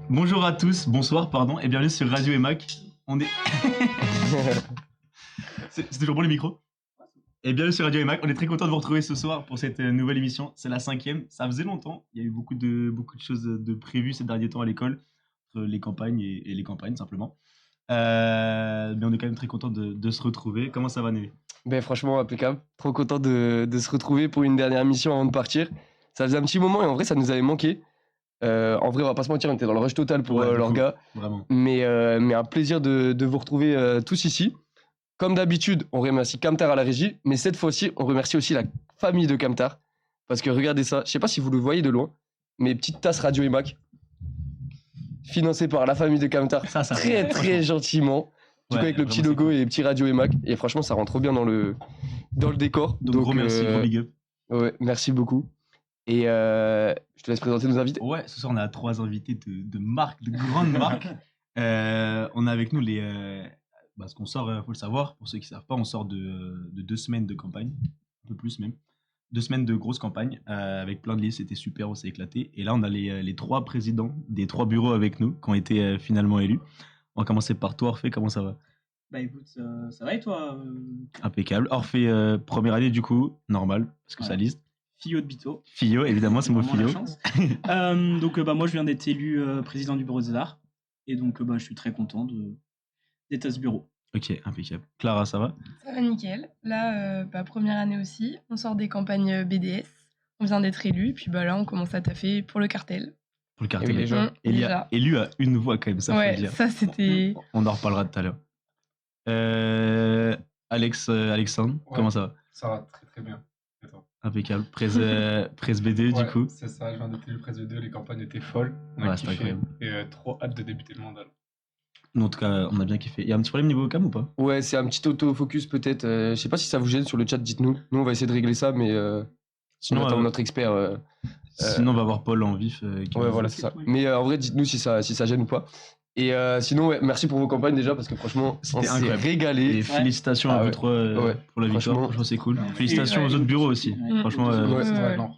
Bonjour à tous, bonsoir pardon, et bienvenue sur Radio EMAC. On est... c'est toujours bon les micros? Et bienvenue sur Radio EMAC, on est très content de vous retrouver ce soir pour cette nouvelle émission. C'est la 5e, ça faisait longtemps, il y a eu beaucoup de choses de prévues ces derniers temps à l'école, entre les campagnes et les campagnes simplement. Mais on est quand même très content de se retrouver. Comment ça va, Névé? Ben franchement, impeccable. Trop content de se retrouver pour une dernière mission avant de partir. Ça faisait un petit moment et en vrai, ça nous avait manqué. En vrai, on va pas se mentir, on était dans le rush total pour l'orga. Vraiment. Mais un plaisir de vous retrouver tous ici. Comme d'habitude, on remercie Camtar à la régie, mais cette fois-ci, on remercie aussi la famille de Camtar. Parce que regardez ça, je sais pas si vous le voyez de loin, mais petite tasse Radio EMAC, financée par la famille de Camtar, Ça très gentiment. Du coup, avec le petit logo et petit Radio EMAC. Et franchement, ça rend trop bien dans le décor. Donc gros merci, gros big up. Ouais, merci beaucoup. Et je te laisse présenter nos invités. Ouais, ce soir, on a 3 invités de marques, de grandes marques. On a avec nous parce qu'on sort, faut le savoir, pour ceux qui savent pas, on sort de 2 semaines de campagne, un peu plus même. 2 semaines de grosse campagne, avec plein de listes, c'était super, on s'est éclaté. Et là, on a les 3 présidents des 3 bureaux avec nous, qui ont été finalement élus. On va commencer par toi, Orphée, comment ça va? Bah écoute, ça va et toi Impeccable. Orphée, première année du coup, normal, parce que ça liste. Fillot de Bito. Fillot, évidemment, c'est mon Fillot. Donc moi je viens d'être élu président du bureau des arts. Et donc je suis très content d'être à ce bureau. Ok, impeccable. Clara, ça va? Ça va nickel. Là, première année aussi. On sort des campagnes BDS. On vient d'être élu. Puis là, on commence à taffer pour le cartel. Pour le cartel, déjà. Élu à une voix quand même, ça faut le dire. Ça c'était... On en reparlera tout à l'heure. Alexandre, comment ça va? Ça va très bien. Et toi? Impeccable. Presse BD du coup. C'est ça, je viens d'être élu presse BD, les campagnes étaient folles. On a c'était kiffé incroyable. et trop hâte de débuter le mandat. Nous, en tout cas, on a bien kiffé. Il y a un petit problème niveau cam ou pas? Ouais, c'est un petit autofocus peut-être. Je sais pas si ça vous gêne sur le chat, dites-nous. Nous, on va essayer de régler ça, mais Sinon, on attend notre expert. Sinon, on va voir Paul en vif. Ouais, voilà, c'est ça. Mais en vrai, dites-nous si ça gêne ou pas. Et sinon, ouais, merci pour vos campagnes déjà, parce que franchement, on s'est incroyable. régalé. Et félicitations à vous trois pour la victoire. Franchement, c'est cool. Félicitations aux autres bureaux aussi. Franchement,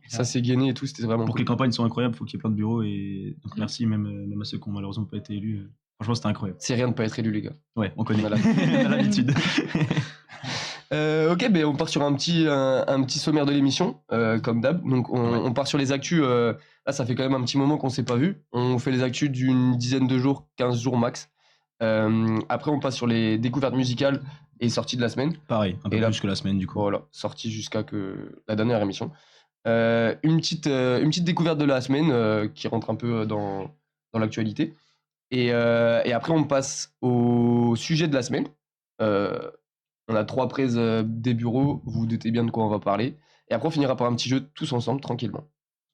ça s'est gagné et tout, c'était vraiment pour que cool. les campagnes soient incroyables, il faut qu'il y ait plein de bureaux. Et donc, merci même à ceux qui ont malheureusement pas été élus. Franchement, c'était incroyable. C'est rien de pas être élu, les gars. Ouais, on connaît. Voilà. On a l'habitude. Ok, on part sur un petit sommaire de l'émission, comme d'hab. Donc on part sur les actus. Là, ça fait quand même un petit moment qu'on s'est pas vu. On fait les actus d'une dizaine de jours, 15 jours max. Après, on passe sur les découvertes musicales et sorties de la semaine. Pareil, un peu Et plus que la semaine du coup. Voilà, sorties jusqu'à que la dernière émission. Une petite découverte de la semaine qui rentre un peu dans l'actualité. Et après, on passe au sujet de la semaine. On a 3 prises des bureaux, vous vous doutez bien de quoi on va parler. Et après, on finira par un petit jeu tous ensemble, tranquillement.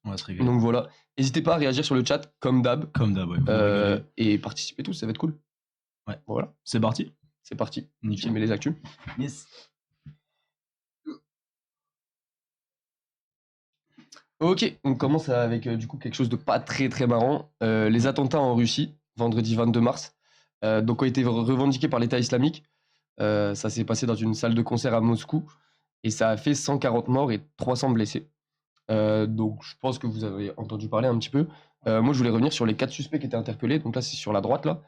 On va se régaler. Donc voilà, n'hésitez pas à réagir sur le chat, comme d'hab. Comme d'hab, ouais. Et participer tous, ça va être cool. Ouais. Voilà, C'est parti. c'est parti. Nickel. Je mets les actus. Yes. Ok, on commence avec du coup quelque chose de pas très marrant. Les attentats en Russie, vendredi 22 mars, donc ont été revendiqués par l'État islamique. Ça s'est passé dans une salle de concert à Moscou et ça a fait 140 morts et 300 blessés. Donc je pense que vous avez entendu parler un petit peu. Moi je voulais revenir sur les 4 suspects qui étaient interpellés. Donc là c'est sur la droite là.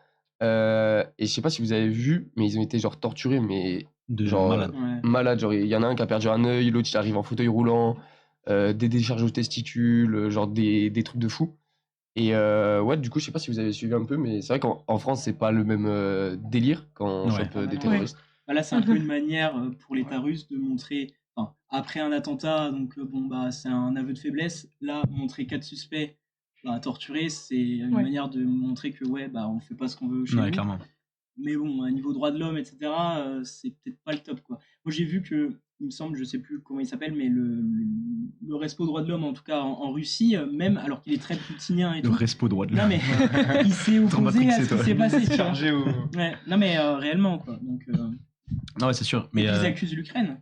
Et je sais pas si vous avez vu, mais ils ont été genre torturés, mais genre malade. malades. Genre il y en a un qui a perdu un œil, l'autre il arrive en fauteuil roulant, des décharges aux testicules, genre des trucs de fou. Et ouais, du coup, je sais pas si vous avez suivi un peu, mais c'est vrai qu'en France, c'est pas le même délire quand on chope des terroristes. Là, c'est un peu une manière pour l'État russe de montrer, après un attentat, donc c'est un aveu de faiblesse. Là, montrer 4 suspects torturés, c'est une manière de montrer que on fait pas ce qu'on veut chez nous. Clairement. Mais bon, à niveau droit de l'homme, etc., c'est peut-être pas le top, quoi. Moi, j'ai vu que, il me semble, je sais plus comment il s'appelle, mais le Respo droit de l'homme, en tout cas en Russie, même alors qu'il est très poutinien et Le tout. Respo droit de l'homme. Non, mais il s'est opposé à ce qui s'est passé, tu vois. Chargé au... Ouais, non, mais réellement, quoi. Donc, Non, ouais, c'est sûr. Mais ils accusent l'Ukraine,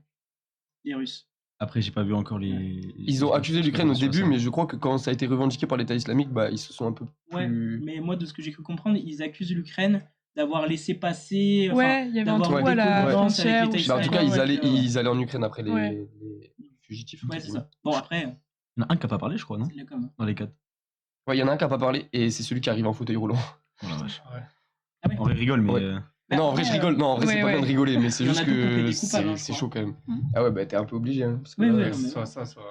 les Russes. après, j'ai pas vu encore les. Ils ont accusé l'Ukraine au début, mais je crois que quand ça a été revendiqué par l'État islamique, ils se sont un peu Ouais, plus... mais moi, de ce que j'ai cru comprendre, ils accusent l'Ukraine d'avoir laissé passer. Ouais, il y avait un d'avoir trou à la connivence avec frontière. l'État En tout cas, ils allaient en Ukraine après les Ouais. fugitifs. Ouais, c'est ça. Bon, après, Il y en a un qui a pas parlé, je crois, non? c'est de la com. Dans les 4. Ouais, il y en a un qui a pas parlé et c'est celui qui arrive en fauteuil roulant. Oh la vache. Ouais. Ah ouais. En vrai, rigole, mais. Ouais. Bah, Non, en vrai, je rigole. Non, en vrai, c'est ouais, pas bien de ouais. rigoler, mais c'est Il y en a juste deux qui ont fait que des coupables, hein, je c'est crois. chaud quand même. Mhm. Ah ouais, bah t'es un peu obligé. Hein, parce que Oui, là, oui, Ouais, non, c'est mais soit ouais. ça, soit.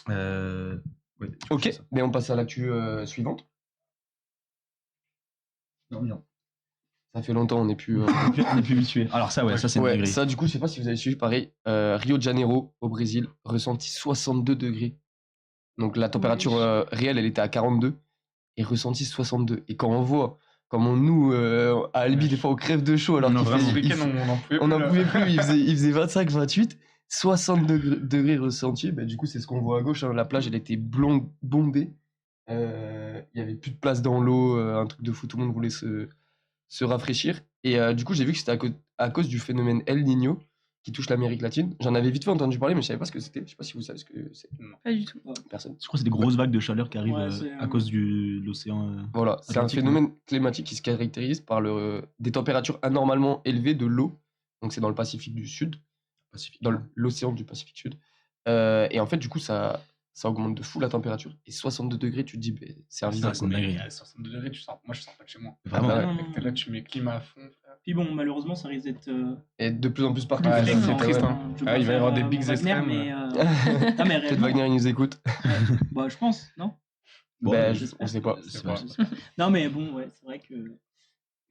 Ouais, du coup, Ok, c'est ça. mais on passe à l'actu suivante. Non, bien. Ça fait longtemps, on n'est plus. On est plus habitué. Alors, ça, ouais, ça, c'est une Ouais, dinguerie. ça, du coup, je sais pas si vous avez suivi pareil. Rio de Janeiro, au Brésil, ressenti 62 degrés. Donc la température réelle, elle était à 42 et ressenti 62. Et quand on voit, comment nous, à Albi, des fois, on crève de chaud alors Non, qu'il vraiment. Ce fait, week-end, on n'en pouvait plus. on n'en là. pouvait plus, il faisait 25, 28, 60 degrés ressentis. Bah, du coup, c'est ce qu'on voit à gauche. Hein, la plage, elle était bondée. Il y avait plus de place dans l'eau, un truc de fou. Tout le monde voulait se rafraîchir. Et du coup, j'ai vu que c'était à cause du phénomène El Niño qui touche l'Amérique latine. J'en avais vite fait entendu parler, mais je savais pas ce que c'était. Je sais pas si vous savez ce que c'est. Pas du tout. Personne. Je crois que c'est des grosses vagues de chaleur qui arrivent Ouais, c'est, à cause de l'océan. Voilà, c'est un Atlantique, phénomène climatique qui se caractérise par des températures anormalement élevées de l'eau. Donc c'est dans le Pacifique du Sud, Pacifique. dans l'océan du Pacifique Sud. Et en fait, du coup, ça augmente de fou la température. Et 62 degrés, tu te dis, bah, c'est invivable. c'est une Mais dinguerie. à 62 degrés, moi, je sors pas de chez moi. Vraiment. Ah bah Ah, ouais. non, Mec, t'es là, tu mets climat à fond. frère. Puis bon, malheureusement, ça risque d'être Et de plus en plus partout. plus Ouais, fréquent. c'est triste, hein. Je veux Ah, pas il va y avoir faire, des bigs mon Wagner, extrêmes. mais, non, mais Peut-être réellement, Wagner, il nous écoute. bah, je pense, non? Bon, Bah, j'espère. on sait pas. C'est pas. vrai. Non, mais bon, ouais, c'est vrai que.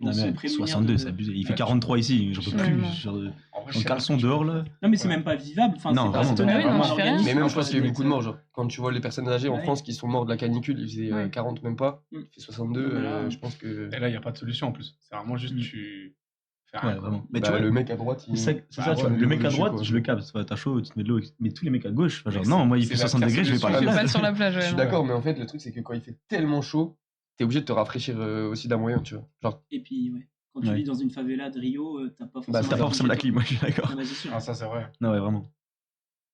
Non, se mais prémunir 62, de- c'est abusé. Il fait Ouais, 43 ici, j'en peux Ouais, plus. non. Genre, En vrai, en caleçon dehors, là. Non, mais c'est Ouais. même pas vivable. Enfin, Non, c'est pas vraiment. tenable Ah oui, non, pour tu un fais rien. organisme. Mais même, Enfin, je pense qu'il y a eu beaucoup de morts. Genre. Quand tu vois les personnes âgées en Ouais. France qui sont mortes de la canicule, il faisait Ouais. 40 même pas. Mm. Il fait 62. Mais là, Je pense que Et là, il n'y a pas de solution en plus. C'est vraiment juste Mm. tu fais Ouais, rien. quoi. vraiment. Mais bah, tu vois, le mec à droite, il. c'est Bah, ça, tu ouais, vois. Le mec à dessus, droite, quoi. je le capte. T'as chaud, tu te mets de l'eau. Mais tous les mecs à gauche, enfin, genre, Mais non, moi, il c'est fait la 60 degrés, je vais pas à la Je vais plage. pas sur la plage, Je ouais, suis non. d'accord, mais en fait, le truc, c'est que quand il fait tellement chaud, t'es obligé de te rafraîchir aussi d'un moyen, tu vois. Genre, Et puis, ouais. Quand tu Ouais. vis dans une favela de Rio, t'as pas forcément. Bah, T'as pas forcément la clim, moi, je suis d'accord. Ah, bah, c'est sûr. Ah, ça, c'est vrai. Non, ouais, vraiment.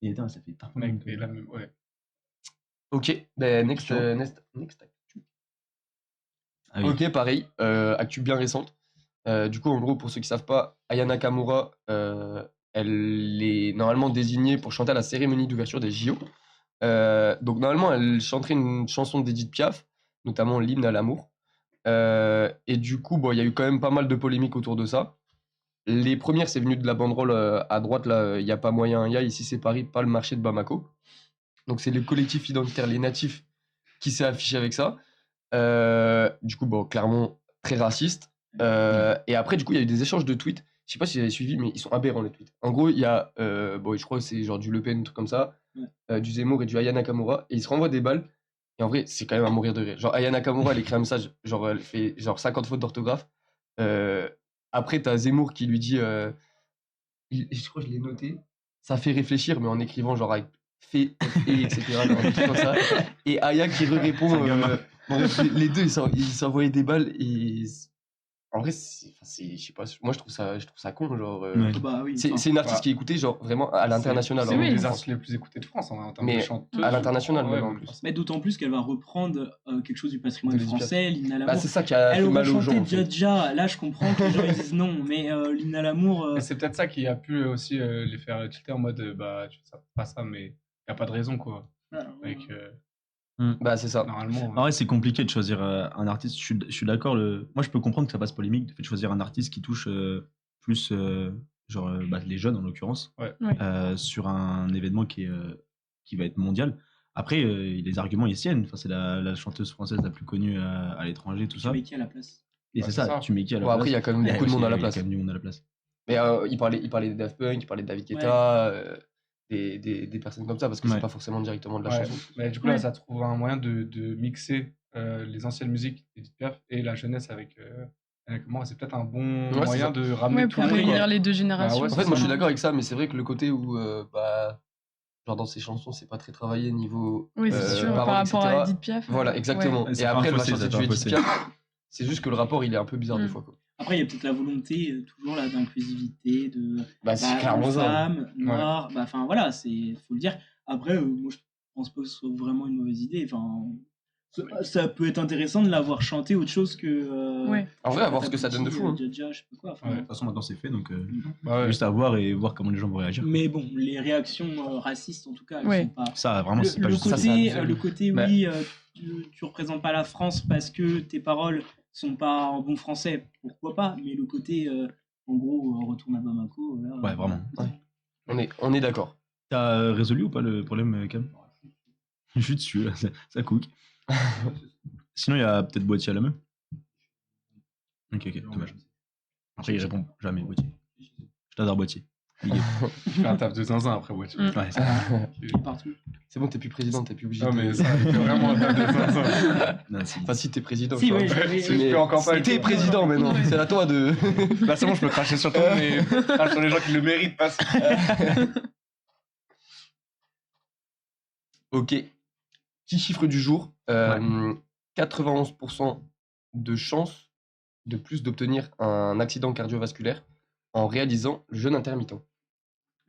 Et putain, ça fait Mec, et là, même, ouais. ok, ben next actu. Ah oui. Ok, pareil, actu bien récente. Du coup, en gros, pour ceux qui savent pas, Aya Nakamura, elle est normalement désignée pour chanter à la cérémonie d'ouverture des JO. Donc, normalement, elle chanterait une chanson d'Edith Piaf, notamment l'hymne à l'amour. Et du coup, bon, il y a eu quand même pas mal de polémiques autour de ça. Les premières, c'est venu de la banderole à droite, là, il n'y a pas moyen, il y a ici c'est Paris, pas le marché de Bamako. Donc c'est le collectif identitaire Les Natifs qui s'est affiché avec ça. Du coup, bon, clairement, très raciste. Et après, du coup, il y a eu des échanges de tweets. Je sais pas si vous avez suivi, mais ils sont aberrants les tweets. En gros, il y a, bon, je crois que c'est genre du Le Pen, un truc comme ça, du Zemmour et du Aya Nakamura, et ils se renvoient des balles. Et en vrai, c'est quand même à mourir de rire. Genre, Aya Nakamura, elle écrit un message, genre, elle fait genre 50 fautes d'orthographe. Après, t'as Zemmour qui lui dit, je crois que je l'ai noté, ça fait réfléchir, mais en écrivant genre avec fait, etc. genre, un truc comme ça. Et Aya qui répond, Ça gamin. bref, les deux, ils s'envoyaient des balles et en vrai, je sais pas, moi je trouve ça con, genre. Ouais. Bah oui. C'est enfin, c'est une artiste bah, qui est écoutée genre vraiment à l'international. C'est hein, une Oui. des en France. artistes les plus écoutées de France en termes Mais de chanteuse. à l'international, Ouais, même en même. plus. Mais d'autant plus qu'elle va reprendre quelque chose du patrimoine De l'Éducation. français, l'hymne à Bah, l'amour. c'est ça qui a Elle fait aurait mal aux gens. chanté en fait. Dja. Là, je comprends que les gens ils disent non, mais l'hymne à l'amour. Et c'est peut-être ça qui a pu aussi les faire tilter en mode bah, tu fais ça, pas ça, mais il n'y a pas de raison quoi. Avec, Bah, c'est ça. normalement. En vrai, c'est compliqué de choisir un artiste. Je suis d'accord. Moi, je peux comprendre que ça passe polémique, de fait de choisir un artiste qui touche plus genre, bah, les jeunes, en l'occurrence, Ouais. Ouais. sur un événement qui va être mondial. Après, les arguments ils tiennent. Enfin, c'est la chanteuse française la plus connue à l'étranger, tout Tu ça. mets qui à la place? Et Ouais, c'est c'est ça, ça. tu mets qui à la Bon, place. après, il y a quand même Ouais, beaucoup de aussi, monde à la il y a place. quand même du monde à la place. Mais il parlait des Daft Punk, il parlait de David Guetta, des personnes comme ça, parce que Ouais. c'est pas forcément directement de la Ouais. chanson. Mais du coup, là, Ouais. ça trouve un moyen de mixer les anciennes musiques d'Edith Piaf et la jeunesse avec comment c'est peut-être un bon Ouais, c'est moyen ça. de ramener Ouais, tout pour le monde, quoi. réunir les deux générations. ouais, En c'est fait, moi je suis ça. d'accord avec ça, mais c'est vrai que le côté où, bah, genre dans ces chansons, c'est pas très travaillé niveau Oui, c'est sûr, par paroles, rapport etc. à Edith Piaf. Voilà, exactement. Ouais, c'est Et pas après, elle va faussé, chanter c'est du pas Edith faussé. Piaf. C'est juste que le rapport, il est un peu bizarre des Mm. fois. Quoi. Après, il y a peut-être la volonté, toujours là, d'inclusivité, de Bah, c'est clairement ça. femmes, noires, bah, enfin voilà, faut le dire. Après, moi je pense pas que ce soit vraiment une mauvaise idée. Enfin, Ça peut être intéressant de l'avoir chanté autre chose que. Ouais. En vrai, à voir ce que ça donne de fou. hein. Jaja, je sais pas quoi. enfin, Ouais. De toute façon, maintenant, c'est fait, donc Bah ouais. juste à voir et voir comment les gens vont réagir. Mais bon, les réactions racistes, en tout cas, elles Ouais. sont pas. Ça, vraiment, c'est pas Le juste. ça, c'est côté, abusé. le côté Bah. oui, tu représentes pas la France parce que tes paroles sont pas en bon français, pourquoi pas. Mais le côté, en gros, retourne à Bamako, là. Ouais, vraiment. On est d'accord. T'as résolu ou pas le problème, Cam? Je suis dessus, là, ça cook. Sinon, il y a peut-être Boîtier à la main. Ok, dommage. Après, il répond jamais, Boîtier. Je t'adore, Boîtier. Je fais un taf de zinzin après, ouais. Mm. Ouais, ça. Partout. C'est bon, t'es plus président, t'es plus obligé Non, de... mais ça, c'est vraiment un taf de zinzin. Non, si. Enfin, si t'es président. Si, tu vois. oui, Ouais, oui, si oui. je suis en campagne. T'es président maintenant, Ouais. c'est à toi de... Là, c'est bon, je peux cracher sur tout, mais crache sur les gens qui le méritent, pas sur- Ok. Petit chiffre du jour. 91% de chances de plus d'obtenir un accident cardiovasculaire en réalisant le jeûne intermittent.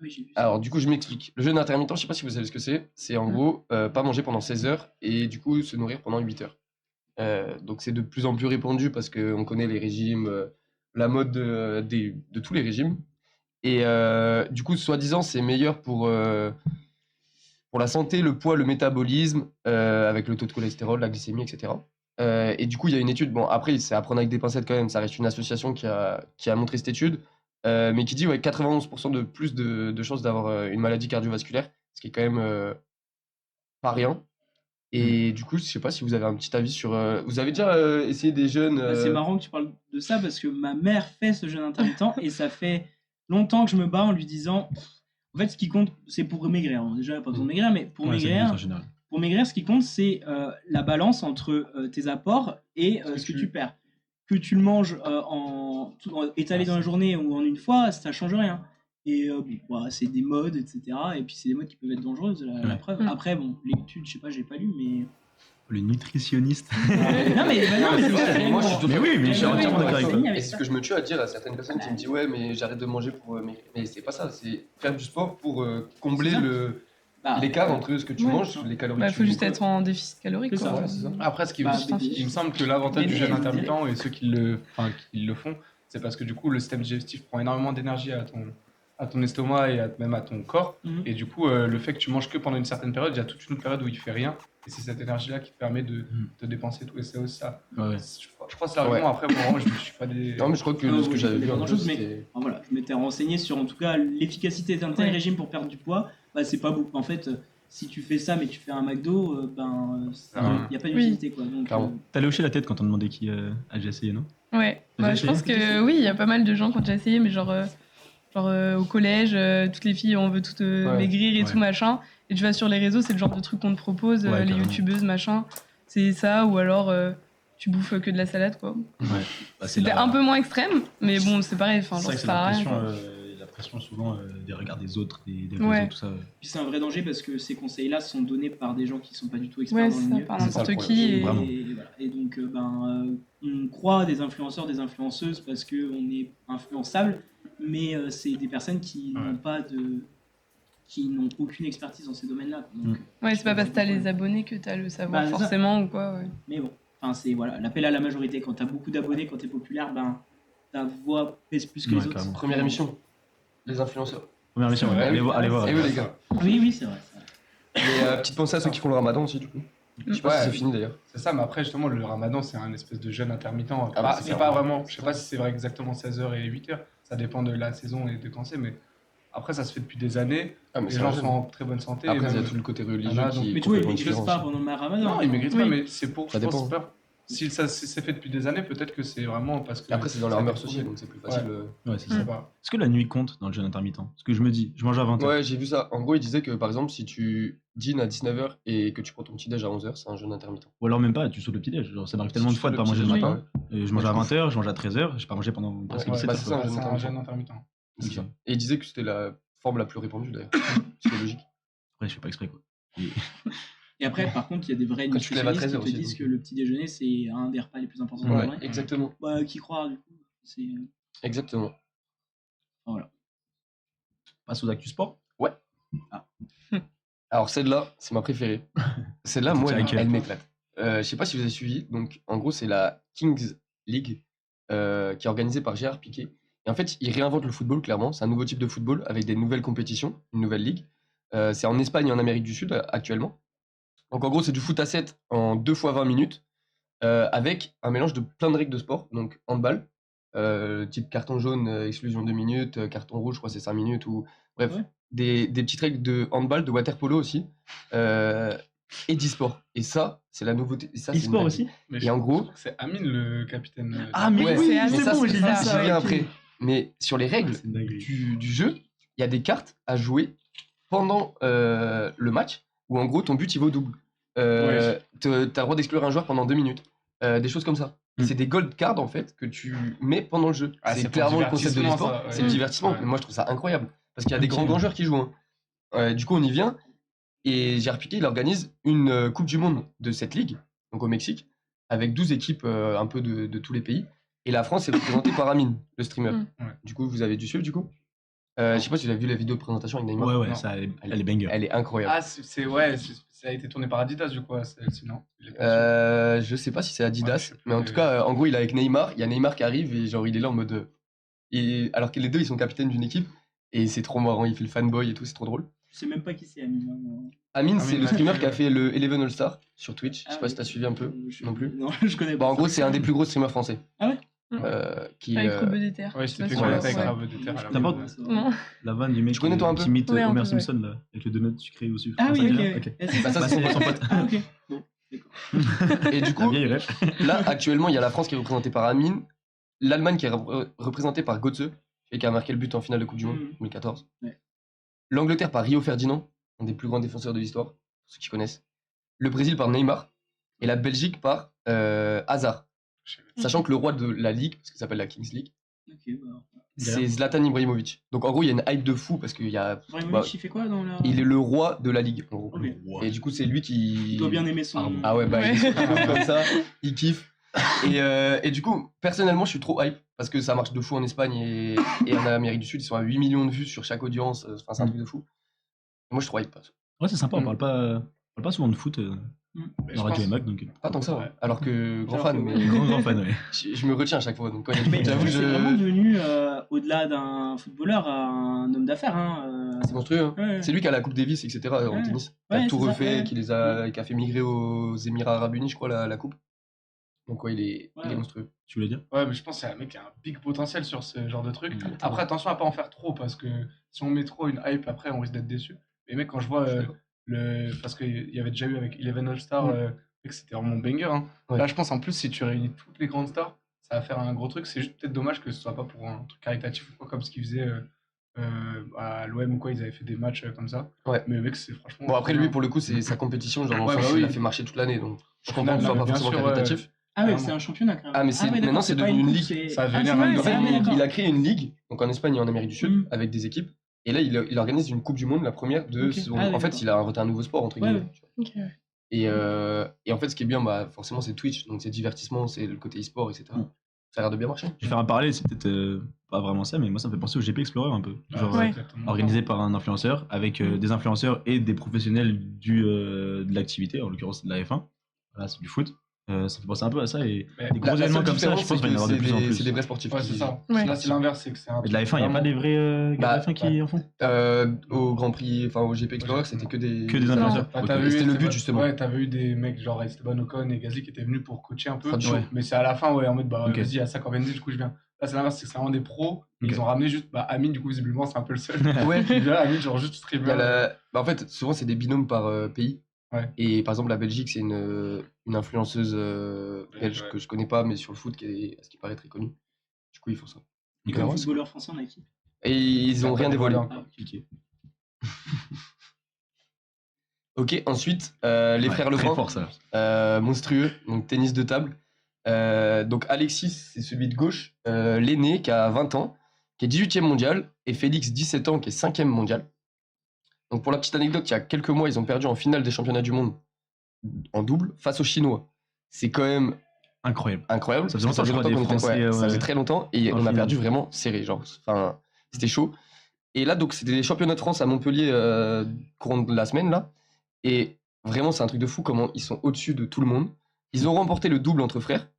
Oui, j'ai vu ça. Alors, du coup, je m'explique. Le jeûne intermittent, je sais pas si vous savez ce que c'est. C'est en gros pas manger pendant 16 heures et du coup se nourrir pendant 8 heures. Donc, c'est de plus en plus répandu parce qu'on connaît les régimes, la mode de tous les régimes. Et du coup, soi-disant, c'est meilleur pour la santé, le poids, le métabolisme, avec le taux de cholestérol, la glycémie, etc. Et du coup, il y a une étude, bon, après, c'est à prendre avec des pincettes quand même, ça reste une association qui a montré cette étude, mais qui dit ouais, 91% de plus de chances d'avoir une maladie cardiovasculaire, ce qui est quand même pas rien. Et du coup, je sais pas si vous avez un petit avis sur. Vous avez déjà essayé des jeûnes Bah, c'est marrant que tu parles de ça parce que ma mère fait ce jeûne intermittent et ça fait longtemps que je me bats en lui disant en fait ce qui compte c'est pour maigrir. Bon, déjà pas besoin de maigrir mais pour Ouais, c'est le but maigrir en général. ce qui compte c'est la balance entre tes apports et ce que tu perds. Que tu le manges étalé dans la journée ou en une fois, ça change rien. Et bon, bah, c'est des modes, etc. Et puis c'est des modes qui peuvent être dangereuses, la Ouais. preuve. Après, bon, l'étude, je sais pas, j'ai pas lu, mais. Le nutritionniste. non, mais c'est vrai. Moi, je suis Mais oui, mais je suis Oui, entièrement oui, d'accord avec oui. toi. Et c'est ce que je me tue à dire à certaines personnes qui me disent ouais mais j'arrête de manger pour maigrir. Mais c'est pas ça, c'est faire du sport pour combler C'est ça. l'écart L'écart entre ce que tu Ouais. manges, les calories Bah, que tu faut juste bouffes. être en déficit calorique. C'est ça, quoi. ouais, c'est ça. Après, Bah, il me semble que l'avantage du mais- jeûne intermittent et ceux qui le font, c'est parce que du coup, le système digestif prend énormément d'énergie à ton estomac et même à ton corps. Mhm. Et du coup, le fait que tu manges que pendant une certaine période, il y a toute une autre période où il fait rien. Et c'est cette énergie-là qui te permet de te dépenser tout. Et c'est aussi ça. Ouais. Je crois que c'est l'argument. Après, moi, je ne suis pas des. Non mais je crois que Ah, de ce oui, que j'avais je vu connais un pas peu, grand-chose, mais- c'était... Enfin, voilà, je m'étais renseigné sur en tout cas l'efficacité d'un tel Ouais. régime pour perdre du poids. Bah, c'est pas beaucoup. En fait, si tu fais ça mais tu fais un McDo, il n'y a pas d'utilité. Quoi. Donc, Clairement. T'allais hocher la tête quand on demandait qui a déjà essayé, non? Ouais, T'as bah, déjà je pense essayé que oui, il y a pas mal de gens qui ont déjà essayé, mais genre au collège, toutes les filles, on veut toutes Ouais. maigrir et Ouais. tout machin. Et tu vas sur les réseaux, c'est le genre de truc qu'on te propose, Ouais, les carrément. youtubeuses, machin. C'est ça, ou alors tu bouffes que de la salade, quoi. Ouais. Bah, c'est C'était un peu moins extrême, mais bon, c'est pareil, enfin, C'est genre, vrai que ça c'est sert à la rien. pression, quoi. la pression souvent des regards des autres, des Ouais. réseaux, tout ça. Puis c'est un vrai danger parce que ces conseils-là sont donnés par des gens qui sont pas du tout experts Ouais, dans le c'est ça, milieu. par C'est ça, n'importe le qui. problème. Et... Vraiment. Voilà. Et donc, on croit des influenceurs, des influenceuses parce qu'on est influençable, mais c'est des personnes qui n'ont pas qui n'ont aucune expertise dans ces domaines-là. Donc, Ouais, c'est pas parce que t'as les abonnés que t'as le savoir Bah, c'est ça. forcément ou quoi. Ouais. Mais bon, enfin, c'est voilà, l'appel à la majorité. Quand t'as beaucoup d'abonnés, quand t'es populaire, ben ta voix pèse plus que Ouais, les autres. carrément. Première émission, les influenceurs. Première mission, ouais. Ouais, Allez voir. Allez voir. Et oui les gars. Oui, oui, c'est vrai. Et petite pensée à ceux qui font le ramadan aussi du coup. Je sais pas Ouais. si c'est fini d'ailleurs. C'est ça, mais après, justement, le ramadan, c'est un espèce de jeûne intermittent. bah, c'est C'est clair. pas vraiment, je sais pas si c'est vrai exactement 16h et 8h, ça dépend de la saison et de quand c'est, mais après, ça se fait depuis des années. Ah, mais Les c'est gens un sont jeûne. en très bonne santé. Après et il y a même- tout le côté religieux Ah, qui donc- est Mais tu vois, ils complètement maîtrisent différent pas aussi. pendant le ramadan. Non, ils méritent Oui. pas, mais c'est pour. Ça je pense dépend. que c'est pas- Si ça c'est fait depuis des années, peut-être que c'est vraiment parce que. Après c'est dans ça leur a mœurs été aussi prouvé. donc c'est plus facile. Ouais, c'est Je ça. sais pas. Est-ce que la nuit compte dans le jeûne intermittent? Ce que je me dis, je mange à 20h. Ouais, j'ai vu ça. En gros, il disait que par exemple, si tu dînes à 19h et que tu prends ton petit déj à 11h, c'est un jeûne intermittent. Ou alors même pas, tu sautes le petit-déj. Genre, ça m'arrive tellement Si de tu fois de fais pas manger le petit-déj, matin. ouais. Et je mange à 20h, je mange à 13h, j'ai pas mangé pendant presque Ouais, 17 bah, heures. c'est quoi. ça, un jeûne C'est un intermittent. jeûne intermittent. C'est Ok. ça. Et il disait que c'était la forme la plus répandue d'ailleurs, psychologique. Après, je fais pas exprès, quoi. Et après, par contre, il y a des vrais Quand tu te lèves à nutritionnistes 13 qui te aussi, disent donc. que le petit déjeuner, c'est un des repas les plus importants de la Ouais, journée. exactement. Bah, qui croire, du coup. C'est. Exactement. Voilà. Passe aux actus sport. Alors celle-là, c'est ma préférée. Celle-là, moi, C'est laquelle elle m'éclate. Je sais pas si vous avez suivi. Donc, en gros, c'est la Kings League qui est organisée par Gérard Piqué. Et en fait, il réinvente le football, clairement. C'est un nouveau type de football avec des nouvelles compétitions, une nouvelle ligue. C'est en Espagne et en Amérique du Sud actuellement. Donc, en gros, c'est du foot à 7 en 2 fois 20 minutes avec un mélange de plein de règles de sport. Donc, handball, type carton jaune, exclusion 2 minutes, carton rouge, je crois, c'est 5 minutes. Ou... Bref, Ouais. des petites règles de handball, de water polo aussi. Et d'e-sport. Et ça, c'est la nouveauté. Et ça, c'est une E-sport dinguerie. aussi. Mais Et en gros- je crois que c'est Amine le capitaine. Ah, mais Ouais, oui, c'est c'est ça, bon, j'ai vu ça, j'y ça. viens ok. après. Mais sur les règles C'est une dinguerie. du jeu, il y a des cartes à jouer pendant le match où en gros ton but il vaut double. T'as le droit d'exclure un joueur pendant 2 minutes. Des choses comme ça. Mm. C'est des gold cards en fait que tu mets pendant le jeu. Ah, c'est c'est pour clairement le concept de divertissement, l'e-sport. ça, ouais. C'est le divertissement. Ouais. Mais moi je trouve ça incroyable. Parce qu'il y a des Ok. grands joueurs qui jouent. Hein. Du coup on y vient. Et Gérard Piqué il organise une Coupe du Monde de cette ligue, donc au Mexique, avec 12 équipes un peu de tous les pays. Et la France est représentée par Amine, le streamer. Mm. Ouais. Du coup, vous avez dû suivre du coup. Je sais pas si vous avez vu la vidéo de présentation avec Neymar. Ouais, ouais, Non. ça, elle est banger. Elle est incroyable. Ah, ça a été tourné par Adidas, je crois, celle-ci, non? Je sais pas si c'est Adidas, Ouais, je sais plus, mais en mais- tout cas, en gros, il est avec Neymar. Il y a Neymar qui arrive et genre il est là en mode. Alors que les deux ils sont capitaines d'une équipe et c'est trop marrant. Il fait le fanboy et tout, c'est trop drôle. Je sais même pas qui c'est Amine. Hein, moi. Amine, Amine, c'est le ouais, streamer je- qui a fait le Eleven All Star sur Twitch. Je sais Ah, pas si oui. t'as suivi un peu. Non plus. Non, je connais Bah, pas. en gros, c'est un des plus gros streamers français. Ah ouais qui, Avec euh, Rebeu des Terres. Ouais, Je sais j'étais pas plus si sur tu la vois, tech, ouais. Rebeu des Terres, à la T'as pas- base. Non. La vanne du mec Tu connais toi un peu qui imite Ouais, un Homer peu, Simpson là, avec le donut sucré au sucre. Ah Comment oui, ça ok. s'appelle ok. Ok. Ah, c'est Bah, ça, Bah, c'est c'est son pote. Ah, ok. Bon, d'accord. et du La coup, vieille ref. là, actuellement, il y a la France qui est représentée par Amine, l'Allemagne qui est représentée par Götze, et qui a marqué le but en finale de Coupe du Monde, Mhm. 2014. Ouais. L'Angleterre par Rio Ferdinand, un des plus grands défenseurs de l'histoire, pour ceux qui connaissent. Le Brésil par Neymar, et la Belgique par Hazard. Je sais pas. Sachant que le roi de la Ligue, parce que ça s'appelle la Kings League, Ok, bah. c'est Zlatan Ibrahimovic. Donc en gros, il y a une hype de fou, parce qu'il y a... Ibrahimovic, bah, il fait quoi dans la. il est le roi de la Ligue, en gros. Ok. Et du coup, c'est lui qui... Il doit bien aimer son. Pardon. Ah ouais, bah Ouais. il est super comme ça, il kiffe. Et du coup, personnellement, je suis trop hype parce que ça marche de fou en Espagne et en Amérique du Sud. Ils sont à 8 millions de vues sur chaque audience. Enfin, c'est un truc de fou. Moi, je suis trop hype. Ouais, c'est sympa, on Mm. parle pas souvent de foot Mais je dans Radio pense- Mac, donc Pas tant que ça, Ouais. hein. Alors que grand Alors fan, que mais ouais. grand fan, ouais. je me retiens à chaque fois. Donc quand il y a du Mais foot, j'avoue que c'est vraiment je... devenu, au-delà d'un footballeur, un homme d'affaires. Hein, c'est monstrueux. Hein. ouais. C'est lui qui a la Coupe Davis, etc. en Ouais. tennis. Qui a Ouais, tout c'est ça, refait, ouais. qui a fait migrer aux Émirats Arabes Unis, je crois, la Coupe. Donc ouais, il est Ouais. monstrueux. Tu voulais dire Ouais, mais je pense que c'est un mec qui a un big potentiel sur ce genre de truc. Mm. Après, attention à pas en faire trop, parce que si on met trop une hype, après, on risque d'être déçu. Mais mec, quand je vois parce qu'il y avait déjà eu avec Eleven All-Star, que c'était vraiment banger. Hein. Ouais. Là, je pense en plus, si tu réunis toutes les grandes stars, ça va faire un gros truc. C'est juste peut-être dommage que ce soit pas pour un truc caritatif ou quoi, comme ce qu'ils faisaient à l'OM ou quoi, ils avaient fait des matchs comme ça. Ouais. Mais mec, c'est franchement. Bon, après, trop lui, bien. pour le coup, c'est sa compétition. Genre, dans le Ouais, sens bah où il oui. a fait marcher toute l'année. Donc, je Au comprends que ce final, soit pas bien forcément sûr, caritatif. Ah ouais, Vraiment. c'est un championnat quand même. Ah, mais c'est- ouais, maintenant, d'accord, c'est pas devenu une coupe, ligue. c'est- Ça va Ah, devenir c'est un vrai, En fait, ah, ouais, d'accord. il a créé une ligue, donc en Espagne et en Amérique du Sud, Mm. avec des équipes. Et là, il organise une Coupe du Monde, la première de Ok. son... Ah oui, en fait, d'accord. il a inventé un nouveau sport, entre Ouais, guillemets. ouais. tu vois. Ok, ouais. Et en fait, ce qui est bien, bah, forcément, c'est Twitch. Donc, c'est divertissement, c'est le côté e-sport, etc. Mm. Ça a l'air de bien marcher. Je vais faire un parallèle, c'est peut-être pas vraiment ça, mais moi ça me fait penser au GP Explorer un peu. Ah, Genre, c'est Ouais. exactement organisé par un influenceur, avec des influenceurs et des professionnels de l'activité, en l'occurrence de la F1. Voilà, c'est du foot. Ça fait penser un peu à ça et Mais des gros La événements seule comme ça, je différence, pense qu'il va y en avoir de c'est plus en des- plus. c'est des vrais sportifs. Ouais, qui- c'est ça. Ouais. Là, c'est l'inverse, c'est que c'est un Et de la truc F1, il n'y a pas des vrais gars Bah, de la F1 qui en font Au Grand Prix, enfin au GP Explorer, c'était que des influenceurs. Bah, Ok. t'avais eu C'était le but, Esteban- justement. Ouais, t'avais eu des mecs genre Esteban Ocon et Gasly qui étaient venus pour coacher un peu. Fab Show. Ouais. Mais c'est à la fin, ouais, en mode bah Ok. vas-y, il y a ça qu'organiser, du coup je viens. Là, c'est l'inverse, c'est que c'est vraiment des pros. Et Ok. Ils ont ramené juste Amine, du coup, visiblement, c'est un peu le seul. Ouais. Qui vient, Amine, genre juste Il y streamer. a bah, en fait, souvent, c'est des binômes par pays. Ouais. Et par exemple, la Belgique, c'est une influenceuse belge Ouais. que je connais pas, mais sur le foot, qui est, à ce qui paraît, très connue. Du coup, ils font ça. Et D'accord. comme footballeur français en équipe. Et ils ont rien dévoilé. encore. Ok. Ok, ensuite, les Ouais, frères très Lefranc, fort ça. monstrueux, donc tennis de table. Donc Alexis, c'est celui de gauche, l'aîné qui a 20 ans, qui est 18e mondial, et Félix, 17 ans, qui est 5e mondial. Donc pour la petite anecdote, il y a quelques mois, ils ont perdu en finale des championnats du monde en double face aux Chinois. C'est quand même Incroyable. incroyable. Ça faisait parce que longtemps, je crois, qu'on des était- Français, ça ouais. faisait très longtemps, et En on a finale. perdu vraiment serré, genre. Enfin, c'était chaud. Et là, donc, c'était les championnats de France à Montpellier courant de la semaine, là. Et vraiment, c'est un truc de fou comment ils sont au-dessus de tout le monde. Ils ont remporté le double entre frères.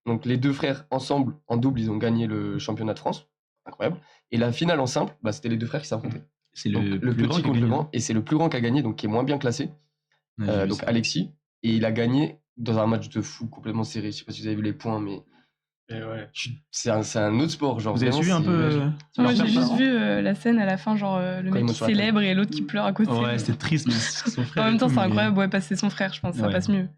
Donc les deux frères ensemble, en double, ils ont gagné le championnat de France. Incroyable. Et la finale en simple, c'était les deux frères qui s'affrontaient. C'est Donc, le le plus grand petit qui a contre le gagné. grand. Et c'est le plus grand qui a gagné, donc qui est moins bien classé. Ouais, j'ai vu Donc ça. Alexis. Et il a gagné dans un match de fou complètement serré. Je sais pas si vous avez vu les points, mais Et ouais. c'est un autre sport. Genre, Vous avez vraiment, suivi un c'est- peu Moi, leur j'ai père, juste ça vu la scène à la fin, genre le Quand mec ils qui montent sur la table. célèbre et l'autre qui pleure à côté. Ouais, c'était triste, mais c'est son frère. En et même temps, tout, c'est mais- incroyable, ouais, parce que c'est son frère, je pense, ça Ouais. passe mieux.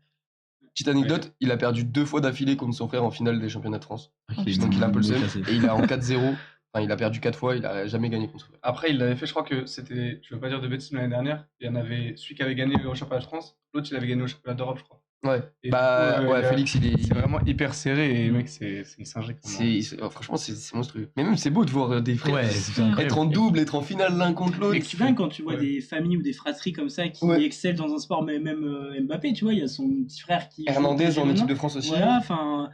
Petite anecdote, il a perdu 2 fois d'affilée contre son frère en finale des championnats de France. Ok, Donc il a un peu le mieux seum. classé. Et il a en 4-0. Enfin, il a perdu 4 fois, il a jamais gagné contre son frère. Après, il l'avait fait, je crois que c'était, je veux pas dire de bêtises, mais l'année dernière, il y en avait celui qui avait gagné au championnat de France, l'autre il avait gagné au championnat d'Europe, je crois. Ouais. Et Bah, du coup, ouais, Félix, il est. C'est vraiment hyper serré et mec, c'est une singerie. Franchement, c'est monstrueux. Mais même, c'est beau de voir des frères Ouais, c'est incroyable. être en double, être en finale l'un contre l'autre. Mais tu vois, quand tu vois Ouais. des familles ou des fratries comme ça qui Ouais. excellent dans un sport, mais même Mbappé, tu vois, il y a son petit frère qui. joue Hernandez au PSG en équipe maintenant. de France aussi. Voilà, enfin.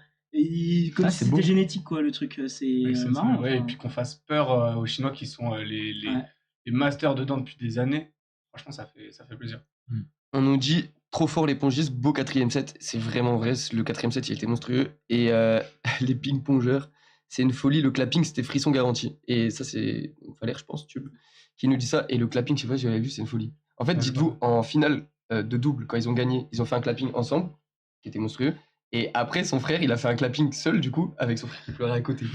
Comme Ah, si c'est c'était beau. génétique, quoi, le truc. C'est marrant. Ouais, et enfin. puis qu'on fasse peur aux Chinois qui sont Ouais. les masters dedans depuis des années. Franchement, ça fait plaisir. On nous dit trop fort les pongistes, beau 4ème set. C'est vraiment vrai, le 4ème set il était monstrueux. Et les ping-pongeurs, c'est une folie. Le clapping c'était frisson garanti. Et ça c'est Valère, je pense, Tube, qui nous dit ça. Et le clapping, je sais pas si j'avais vu, c'est une folie. En fait, Ouais, dites-vous, en finale de double, quand ils ont gagné, ils ont fait un clapping ensemble, qui était monstrueux. Et après, son frère, il a fait un clapping seul, du coup, avec son frère qui pleurait à côté.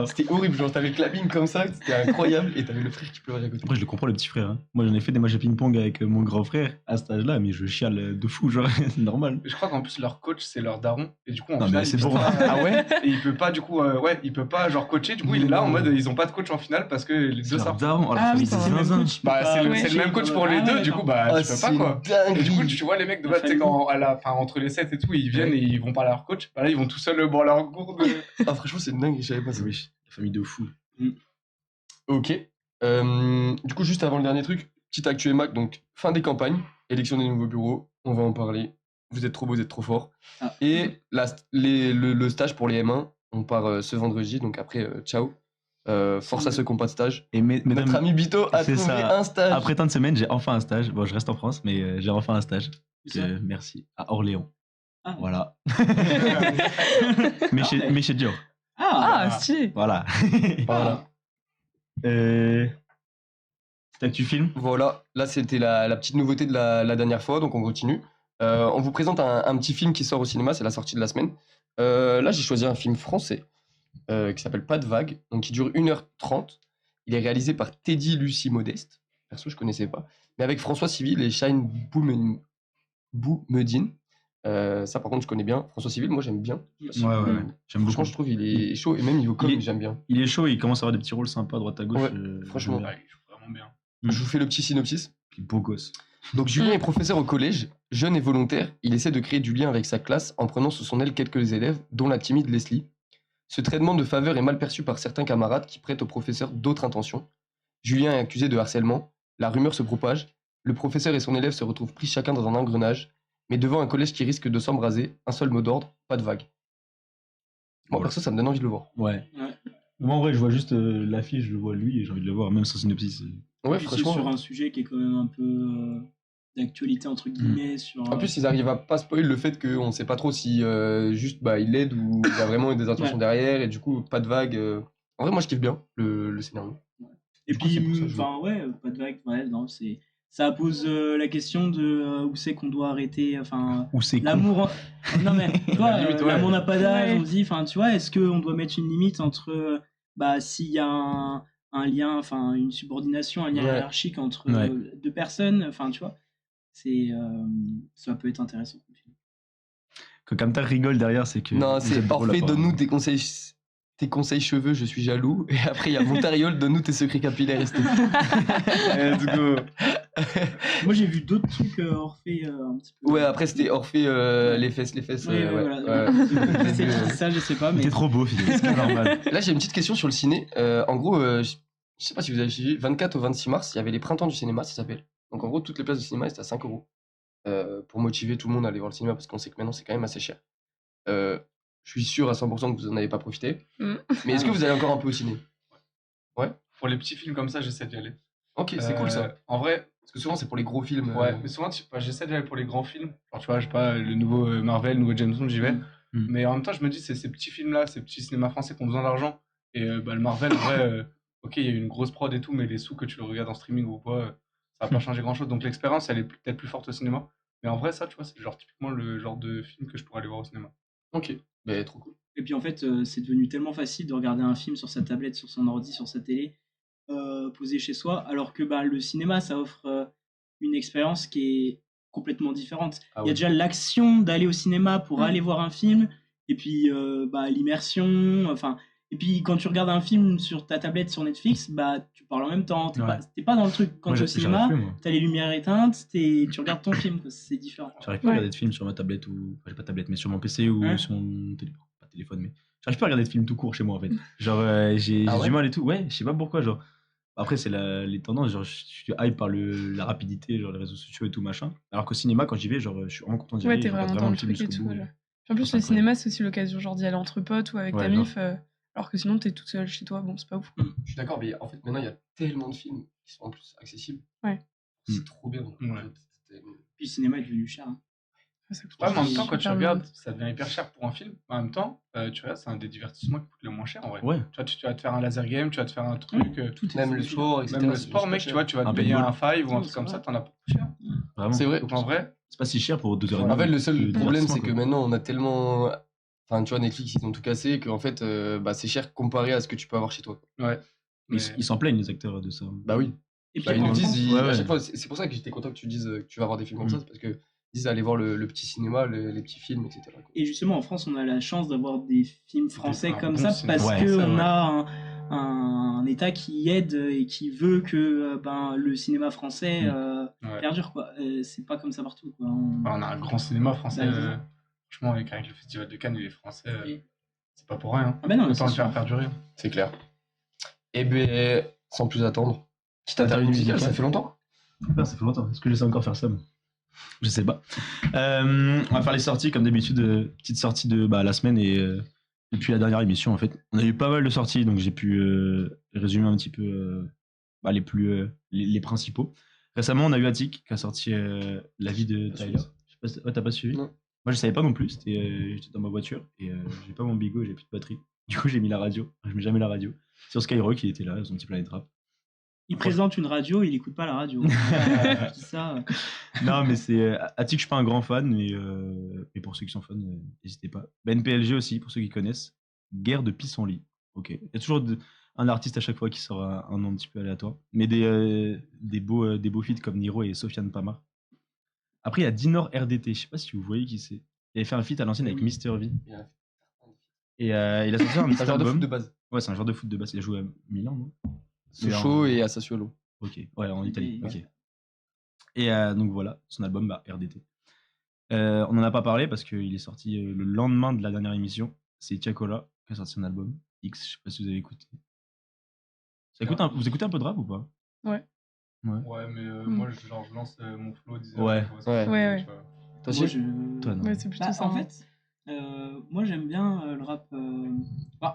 C'était horrible, genre t'avais le clapping comme ça, c'était incroyable, et t'avais le frère qui pleurait à côté. Après, je le comprends, le petit frère. Hein. Moi, j'en ai fait des matchs de ping-pong avec mon grand frère à cet âge-là, mais je chiale de fou, genre, c'est normal. Je crois qu'en plus, leur coach, c'est leur daron. Et du coup, en Non, finale, mais c'est il peut bon. pas- Ah ouais? Et il peut pas, du coup, il peut pas, genre, coacher. Du coup, il est là en mode, ils ont pas de coach en finale parce que les deux C'est leur sortent. daron. Oh, la Ah famille oui, c'est des le même zinzins. coach. il peut Bah, pas c'est le coacher, même coach pour ah les ouais, deux, du d'accord. coup, bah, Ah, tu peux c'est pas, une quoi. Et du coup, dinguerie. tu vois, les mecs de La base, tu sais, famille. entre les sets et tout, ils viennent et ils vont parler à leur coach. Bah là, ils vont tout seuls boire leur gourde. Ah, franchement, c'est une dingue, je savais pas ça. Oui, la famille de fou. Ok. Du coup, juste avant le dernier truc, petite actu Mac, donc fin des campagnes, élection des nouveaux bureaux, on va en parler. Vous êtes trop beaux, vous êtes trop forts. Ah. Et le stage pour les M1, on part ce vendredi, donc après, ciao. Force à ceux qui n'ont pas de stage. Et Mais notre mesdames, ami Bito a c'est trouvé ça. un stage. après tant de semaines, j'ai enfin un stage. Bon, je reste en France, mais j'ai enfin un stage. Où ça Merci. À Orléans. Ah. Voilà. mais chez Dior. Ah, stylé. Voilà. Voilà. C'est que tu filmes Voilà, là c'était la petite nouveauté de la dernière fois, donc on continue. On vous présente un petit film qui sort au cinéma, c'est la sortie de la semaine. Là j'ai choisi un film français qui s'appelle Pas de vague, donc qui dure 1h30. Il est réalisé par Teddy Lucie Modeste, perso je connaissais pas, mais avec François Civil et Shine Boumedine. Ça par contre je connais bien. François Civil, moi j'aime bien. Ouais. J'aime Franchement beaucoup. je trouve il est chaud et même niveau com Il est- j'aime bien. Il est chaud, il commence à avoir des petits rôles sympas à droite à gauche. Ouais, franchement. j'aime bien. Ouais, ils jouent vraiment bien. Je vous fais le petit synopsis. Puis beau gosse. Donc Julien est professeur au collège, jeune et volontaire, il essaie de créer du lien avec sa classe en prenant sous son aile quelques élèves, dont la timide Leslie. Ce traitement de faveur est mal perçu par certains camarades qui prêtent au professeur d'autres intentions. Julien est accusé de harcèlement, la rumeur se propage, le professeur et son élève se retrouvent pris chacun dans un engrenage, mais devant un collège qui risque de s'embraser, un seul mot d'ordre, pas de vague. Moi Voilà. perso ça me donne envie de le voir. Ouais. Ouais. Moi, en vrai, je vois juste l'affiche, je vois lui et j'ai envie de le voir, même sans synopsis. Ouais Puis c'est sur franchement. un sujet qui est quand même un peu d'actualité, entre guillemets. Sur, En plus ils arrivent à pas spoil le fait qu'on sait pas trop si juste il aide ou il y a vraiment des intentions Ouais. derrière et du coup pas de vague. En vrai moi je kiffe bien le scénario. Et Je crois que puis, c'est pour ça que je enfin, ouais, pas de vague, ouais, non, c'est. Ça pose la question de où c'est qu'on doit arrêter, enfin, Ou c'est con. l'amour. Non, mais, tu vois, limite, ouais. l'amour n'a pas d'âge, Ouais. on se dit, enfin, tu vois, est-ce qu'on doit mettre une limite entre, s'il y a un lien, enfin, une subordination, un lien Ouais. hiérarchique entre Ouais. deux personnes, enfin, tu vois, ça peut être intéressant. Que Kamtar rigole derrière, c'est que. Non vous c'est êtes drôle, Orphée, apparemment. donne-nous tes conseils cheveux, je suis jaloux. Et après il y a Montariol, donne-nous tes secrets capillaires esthétiques. Let's go. Moi, j'ai vu d'autres trucs Orphée un petit peu. Ouais après c'était Orphée les fesses. Ouais, ouais, voilà. ouais. C'est qui ça, je sais pas, mais. T'es trop beau, Fidel, c'est normal. Là j'ai une petite question sur le ciné. En gros je sais pas si vous avez suivi, 24 au 26 mars il y avait les printemps du cinéma ça s'appelle. Donc en gros toutes les places de cinéma c'était à 5 €. Pour motiver tout le monde à aller voir le cinéma parce qu'on sait que maintenant c'est quand même assez cher. Je suis sûr à 100% que vous en avez pas profité. Mm. Mais est-ce que vous allez encore un peu au ciné? Pour les petits films comme ça, j'essaie d'y aller. Ok, c'est cool ça. En vrai, Parce que souvent, c'est pour les gros films. Ouais, mais souvent, j'essaie d'aller pour les grands films. Genre, tu vois, je sais pas, le nouveau Marvel, le nouveau James Bond, j'y vais. Mais en même temps, je me dis, c'est ces petits films-là, ces petits cinémas français qui ont besoin d'argent. Et le Marvel, en vrai, ok, il y a eu une grosse prod et tout, mais les sous que tu le regardes en streaming ou quoi, ça va pas changer grand-chose. Donc l'expérience, elle est peut-être plus forte au cinéma. Mais en vrai, ça, tu vois, c'est genre typiquement le genre de film que je pourrais aller voir au cinéma. Ok, bah, trop cool. Et puis en fait, c'est devenu tellement facile de regarder un film sur sa tablette, sur son ordi, sur sa télé, posé chez soi, alors que le cinéma, ça offre une expérience qui est complètement différente. Il y a déjà l'action d'aller au cinéma pour aller voir un film, et puis l'immersion, enfin... Et puis quand tu regardes un film sur ta tablette sur Netflix, tu parles en même temps, t'es pas dans le truc. Quand tu es au cinéma, t'as les lumières éteintes, tu regardes ton film, c'est différent. J'arrive pas à regarder de films sur ma tablette, ou j'ai pas de tablette, mais sur mon PC ou sur mon téléphone, mais j'arrive pas à regarder de films tout court chez moi en fait. Genre j'ai du mal et tout, ouais, je sais pas pourquoi, genre. Après c'est les tendances, genre je suis hype par la rapidité, genre les réseaux sociaux et tout machin. Alors qu'au cinéma quand j'y vais, genre je suis vraiment content d'y aller. Ouais, t'es vraiment dans le truc et tout. En plus le cinéma c'est aussi l'occasion genre d'y aller entre potes ou avec ta mif. Alors que sinon, t'es toute seule chez toi, bon, c'est pas ouf. Je suis d'accord, mais en fait, maintenant, il y a tellement de films qui sont en plus accessibles. Ouais. C'est trop bien. Ouais. Puis le cinéma est devenu cher. Hein. Mais en même temps, quand tu regardes, ça devient hyper cher pour un film. En même temps, tu vois, c'est un des divertissements qui coûte le moins cher en vrai. Ouais. Tu vas te faire un laser game, tu vas te faire un truc. Même le sport, etc. Même le sport, mec, tu vois, tu vas te payer un 5 ou un truc comme ça, t'en as pas plus cher. Vraiment. C'est vrai. Donc en vrai, c'est pas si cher pour 2h30. En fait, le seul problème, c'est que maintenant, on a tellement. Enfin, tu vois, Netflix, ils ont tout cassé, qu'en fait, c'est cher comparé à ce que tu peux avoir chez toi. Ouais. Mais... Ils s'en plaignent, les acteurs, de ça. Bah oui. Et puis, ils nous disent, à chaque fois, c'est pour ça que j'étais content que tu dises que tu vas voir des films comme ça, c'est parce que ils disent aller voir le petit cinéma, les petits films, etc. Et justement, en France, on a la chance d'avoir des films français comme ça, parce qu'on a un État qui aide et qui veut que le cinéma français perdure, quoi. C'est pas comme ça partout, quoi. On a un grand cinéma français. Franchement, avec le Festival de Cannes et les Français, c'est pas pour rien. Non, autant le faire perdurer. C'est clair. Et ben, sans plus attendre, petite interview musicale, ça fait longtemps. Ça fait longtemps. Est-ce que je sais encore faire ça? Je sais pas. On va faire les sorties comme d'habitude, petite sortie de la semaine et depuis la dernière émission en fait. On a eu pas mal de sorties donc j'ai pu résumer un petit peu les principaux. Récemment on a eu Attic qui a sorti La vie de Tyler. Je sais pas, t'as pas suivi? Non. Moi je savais pas non plus, j'étais dans ma voiture et j'ai pas mon bigot et j'ai plus de batterie. Du coup j'ai mis la radio, je mets jamais la radio. Sur Skyrock il était là, son petit Planet Rap. Il présente une radio, il écoute pas la radio. Ça. Non mais c'est Attic, je suis pas un grand fan mais pour ceux qui sont fans n'hésitez pas. NPLG aussi pour ceux qui connaissent. Guerre de Pissenlit. Ok. Il y a toujours un artiste à chaque fois qui sort un nom un petit peu aléatoire. Mais des beaux feats comme Niro et Sofiane Pamar. Après, il y a Dinor RDT. Je sais pas si vous voyez qui c'est. Il avait fait un feat à l'ancienne avec Mister V. Et il a sorti un C'est un genre de foot de base. Ouais, c'est un genre de foot de base. Il a joué à Milan, non? Sochaux et à Sassuolo. Ok, ouais, en Italie. Ok. Et donc voilà, son album RDT. On n'en a pas parlé parce qu'il est sorti le lendemain de la dernière émission. C'est Tiakola qui a sorti son album X. Je sais pas si vous avez écouté. Vous écoutez un peu de rap ou pas? Ouais. Ouais, mais moi, je lance mon flow. Ouais. Toi aussi? Toi, non. Ouais, c'est plutôt ça. En fait, moi j'aime bien le rap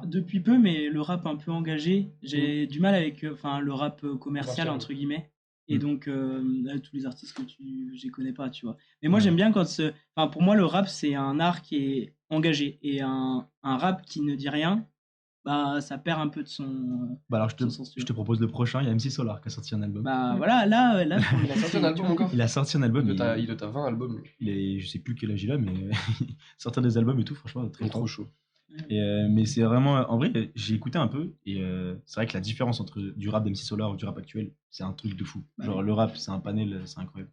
depuis peu, mais le rap un peu engagé. J'ai du mal avec le rap commercial entre guillemets. Et donc tous les artistes que je connais pas, tu vois. Mais moi j'aime bien quand pour moi le rap c'est un art qui est engagé et un rap qui ne dit rien, ça perd un peu de son. Alors je te propose le prochain. Il y a MC Solar qui a sorti un album. Voilà, là il a sorti un album encore. Il a sorti un album. Il doit avoir 20 albums. Je sais plus quel âge il a, mais sortir des albums et tout, franchement, très trop chaud. Mais c'est vraiment, en vrai, j'ai écouté un peu et c'est vrai que la différence entre du rap d'MC Solar ou du rap actuel, c'est un truc de fou. Genre le rap, c'est un panel, c'est incroyable.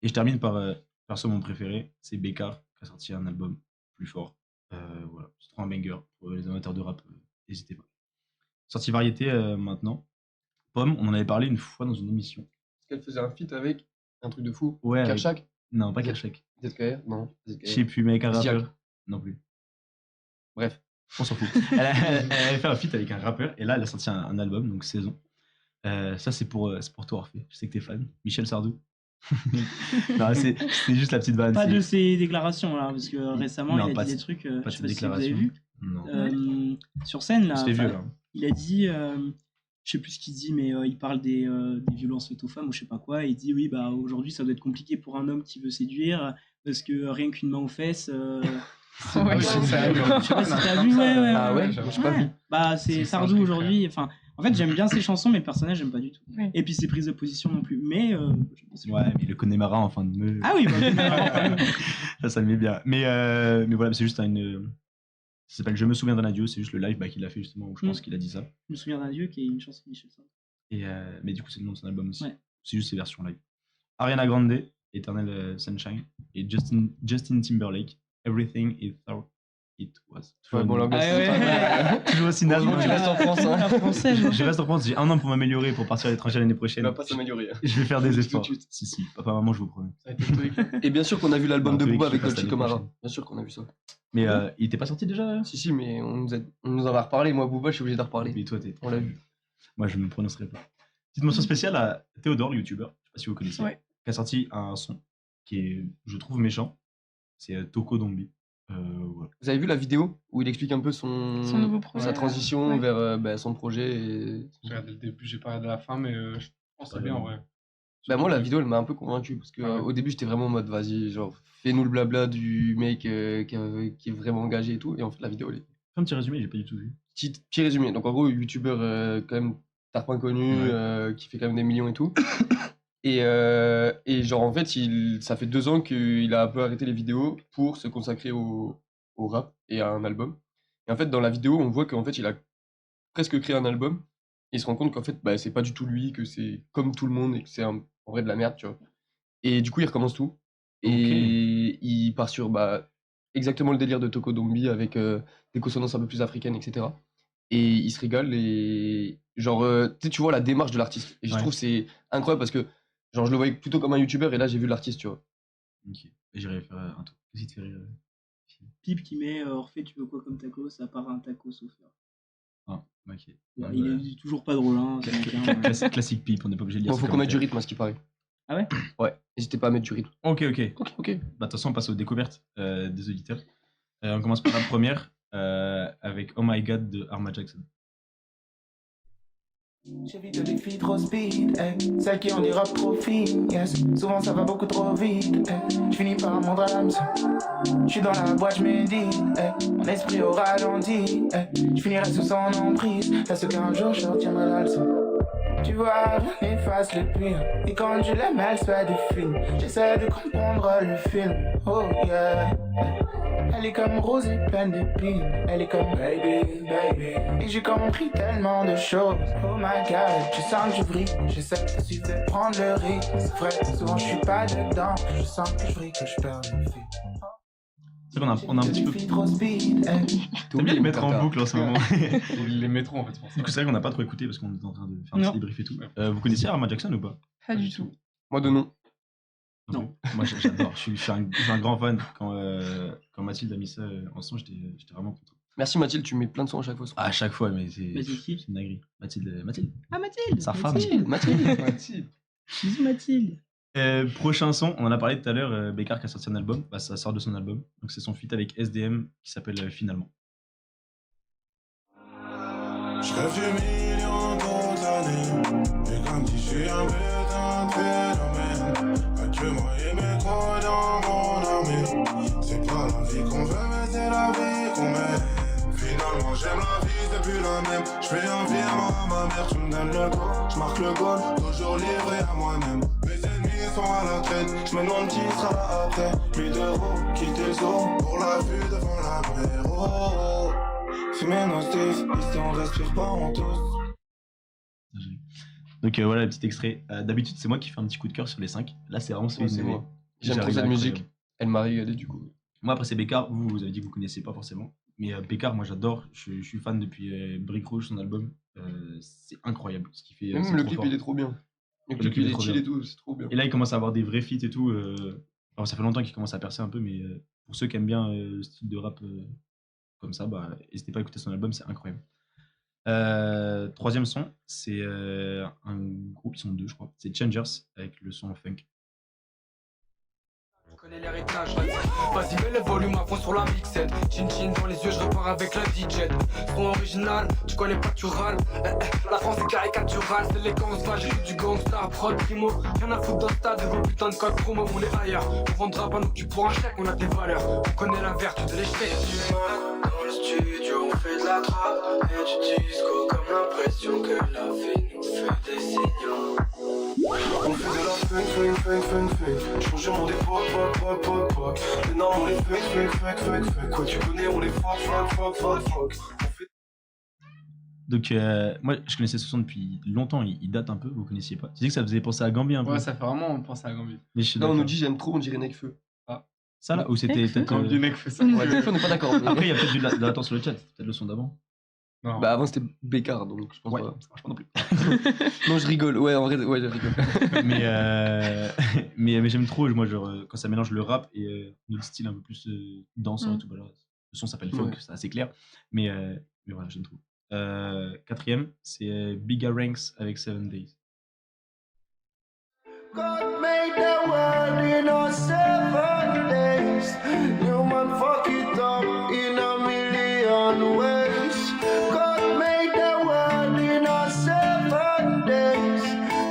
Et je termine par perso mon préféré, c'est BK qui a sorti un album plus fort. Voilà, c'est trop un banger pour les amateurs de rap. N'hésitez pas. Sortie variété maintenant. Pomme, on en avait parlé une fois dans une émission. Est-ce qu'elle faisait un feat avec un truc de fou? Ouais. Kershak? Non, pas Kershak. ZKR? Non. Je sais plus, mais avec un rappeur. Non plus. Bref, on s'en fout. Elle avait fait un feat avec un rappeur et là elle a sorti un album, donc Saison. Ça c'est pour toi Orphée, je sais que t'es fan. Michel Sardou. Non, c'est juste la petite vanne. Pas de ses déclarations là, parce que récemment il a dit des trucs. Pas je de sais pas ses déclarations. Si vous avez vu. Non. Sur scène là. C'était vieux là. Il a dit je sais plus ce qu'il dit, mais il parle des violences faites aux femmes ou je sais pas quoi. Et il dit oui, bah aujourd'hui ça doit être compliqué pour un homme qui veut séduire parce que rien qu'une main aux fesses. Ouais. Je sais pas si t'as vu, ouais. Ah ouais, j'ai pas vu. Bah c'est C'est Sardou ça, aujourd'hui. Enfin, en fait j'aime bien ses chansons, mais le personnage j'aime pas du tout. Oui. Et puis ses prises de position non plus. Mais j'aime bien ses Ouais, mais le Connemara en fin de me. Ah oui, bah, Ça le met bien. Mais voilà, c'est juste une. Ça s'appelle Je me souviens d'un adieu, c'est juste le live qu'il a fait justement où je pense qu'il a dit ça. je me souviens d'un dieu qui est une chanson de Michel Sardou. Et, mais du coup, c'est le nom de son album aussi. Ouais. C'est juste ses versions live. Ariana Grande, Eternal Sunshine. Et Justin Timberlake, Everything He Thought It Was. Ouais, bon, l'anglais, Ah ouais, c'est pas mal. Toujours aussi naze. Heureusement que tu restes en France. Hein. La française. Je reste en France, j'ai un an pour m'améliorer, pour partir à l'étranger l'année Il prochaine. va pas s'améliorer. Je vais faire des Tout de efforts. suite. Si, papa, maman, je vous promets. Ça a été stoïque. Et bien sûr qu'on a vu l'album de Dans tous les Booba cas, avec je passe Dolce l'année Camara. prochaine. Bien sûr qu'on a vu ça. Mais il était pas sorti déjà Si, mais on nous en a reparlé. Moi, Booba, je suis obligé d'en reparler. Mais toi, t'es. On l'a vu. Moi, je ne me prononcerai pas. Petite mention spéciale à Théodore, le youtubeur, je sais pas si vous connaissez, Ouais. qui a sorti un son qui est, je trouve, méchant. C'est Toko Dombi. Voilà. Vous avez vu la vidéo où il explique un peu Son nouveau projet. sa transition Ouais. vers son projet et... J'ai regardé le début, j'ai pas regardé la fin, mais je pense que c'est bien, ouais. Bah moi la vidéo elle m'a un peu convaincu parce que Ah ouais. au début j'étais vraiment en mode vas-y genre fais-nous le blabla du mec qui est vraiment engagé et tout et en fait la vidéo elle est Fais un petit résumé, j'ai pas du tout vu. petit résumé donc en gros youtubeur quand même tarpin connu qui fait quand même des millions et tout et genre en fait ça fait 2 ans qu'il a un peu arrêté les vidéos pour se consacrer au rap et à un album et en fait dans la vidéo on voit qu'en fait il a presque créé un album et il se rend compte qu'en fait bah, c'est pas du tout lui que c'est comme tout le monde et que c'est en vrai de la merde tu vois et du coup il recommence tout et il part sur bah, exactement le délire de Toko Dombi avec des consonances un peu plus africaines etc et il se régale et genre tu vois la démarche de l'artiste et je Ouais. trouve c'est incroyable parce que genre je le voyais plutôt comme un youtubeur et là j'ai vu l'artiste tu vois. Ok. Et j'irai faire un tour. Qu'est-ce qui te fait rire Pipe qui met Orphée, tu veux quoi comme tacos, à part un tacos offert. Ah, ok. Bon, Ouais, il bah, est toujours pas drôle, hein. ce mec, hein. classique pipe, on n'est pas obligé de lire. Bon, ce faut qu'on mette du commentaire. rythme à ce qui paraît. Ah ouais? Ouais, n'hésitez pas à mettre du rythme. Ok. Ok. Bah, de toute façon, on passe aux découvertes des auditeurs. On commence par la première avec Oh My God de Arma Jackson. J'évite les filles trop speed, celles qui ont des robes trop fines, yes. Souvent ça va beaucoup trop vite, je finis par mon drame. Je suis dans la boîte, je médite, mon esprit au ralenti, je finirai sous son emprise, parce qu'un jour je retiendrai la leçon. Tu vois, rien n'efface le pire, et quand je l'aime, elle se fait des films. J'essaie de comprendre le film, oh yeah. Elle est comme rose et pleine d'épines, elle est comme baby, baby. Et j'ai compris tellement de choses, oh my god. Je sens que je vrille, j'essaie de prendre le rythme. C'est vrai, souvent je suis pas dedans, je sens que je vrille, que je perds le fil. C'est vrai qu'on a un petit peu. Trop speed, T'aimes bien le mettre en boucle en ce moment. Ils les mettront en fait, c'est pour ça. Du coup, c'est vrai qu'on n'a pas trop écouté parce qu'on était en train de faire un Non. petit débrief et tout. Vous connaissiez Arma Jackson ou pas? Pas du tout. Moi de nom. Non. Moi, j'adore. Je suis un grand fan. Quand Mathilde a mis ça en son, j'étais vraiment content. Merci Mathilde, tu mets plein de sons à chaque fois. À chaque fois, mais c'est Mathilde qui? c'est une dinguerie. Mathilde. Ah, Mathilde! Sa femme. Mathilde. Bisous, Mathilde! Prochain son, on en a parlé tout à l'heure, Bécard qui a sorti un album, bah, ça sort de son album, donc c'est son feat avec SDM qui s'appelle Finalement. Je rêve du million toute l'année, et comme si je suis un putain de phénomène. Pas que moi et mes gros dans mon armée. C'est pas la vie qu'on veut, mais c'est la vie qu'on mène. Finalement j'aime la vie, c'est plus la même. Je fais un virement à ma mère, tu me donnes le go. Je marque le goal, toujours livré à moi-même. Mes ennemis sont à la traite, je me demande qui sera là après. 1000 euros, quitter le zoo pour la vue devant la mer. Oh, fumer nos stifs, ici on respire pas, on tousse. Donc voilà le petit extrait. D'habitude c'est moi qui fais un petit coup de cœur sur les 5. Là c'est vraiment celui Ouais, c'est de moi. J'aime trop J'arrive cette à musique. incroyable. Elle m'a régalé du coup. Moi après c'est Bécard, vous avez dit que vous connaissiez pas forcément. Mais Bécard moi j'adore, je suis fan depuis Brick Rouge, son album. C'est incroyable ce qu'il fait. Même c'est le trop clip fort. il est trop bien. Le Le clip clip il est est trop chill bien. et tout, c'est trop bien. Et là il commence à avoir des vrais feats et tout. Alors, ça fait longtemps qu'il commence à percer un peu, mais pour ceux qui aiment bien le style de rap comme ça, bah, n'hésitez pas à écouter son album, c'est incroyable. Troisième son, c'est un groupe, ils sont 2 je crois, c'est Changers avec le son funk. Je connais l'héritage, vas-y mets le volume à fond sur la mixette. tête. Chin chin dans les yeux, je repars avec la DJ. Son original, tu connais pas, tu râles. La France est caricaturale, c'est l'élégance, là j'ai du gangsta, prod primo. Rien à foutre dans le stade, vos putains de code promo, on est ailleurs. On vendra pas nos culs pour un chèque, on a des valeurs. On connaît la vertu de l'échec. Dans le studio, on fait de la trappe et du disco, comme l'impression que la vie nous fait des signaux. On fait de la funk. Changer mon dépôt, pop. Les normes, on les funk. Quoi tu connais, on les fuck. Donc, moi, je connaissais ce son depuis longtemps, il date un peu, vous connaissiez pas. Tu dis que ça faisait penser à Gambi un peu. Ouais, ça fait vraiment penser à Gambi. Mais je suis Là, on d'accord. nous dit j'aime trop, on dirait Nekfeu. Ça là, ou c'était Nekfeu. peut-être. Gambi, mec, fait ça. Ouais, Nekfeu, on n'est pas d'accord. mais- Après, il y a peut-être de la latence sur le chat, peut-être le son d'avant. Non. Bah, avant, c'était Bécard, donc je pense Ouais, pas. ça marche pas non plus. Non, je rigole. Ouais, en vrai, ouais, je rigole. mais j'aime trop, moi, genre, quand ça mélange le rap et notre style un peu plus dansant et tout. Bah, là, le son s'appelle funk, Ouais. c'est assez clair. Mais voilà, j'aime trop. Quatrième, c'est Bigger Ranks avec 7 Days. God made the world in a 7 days. Human fuck it up in a million ways. God made the world in a 7 days.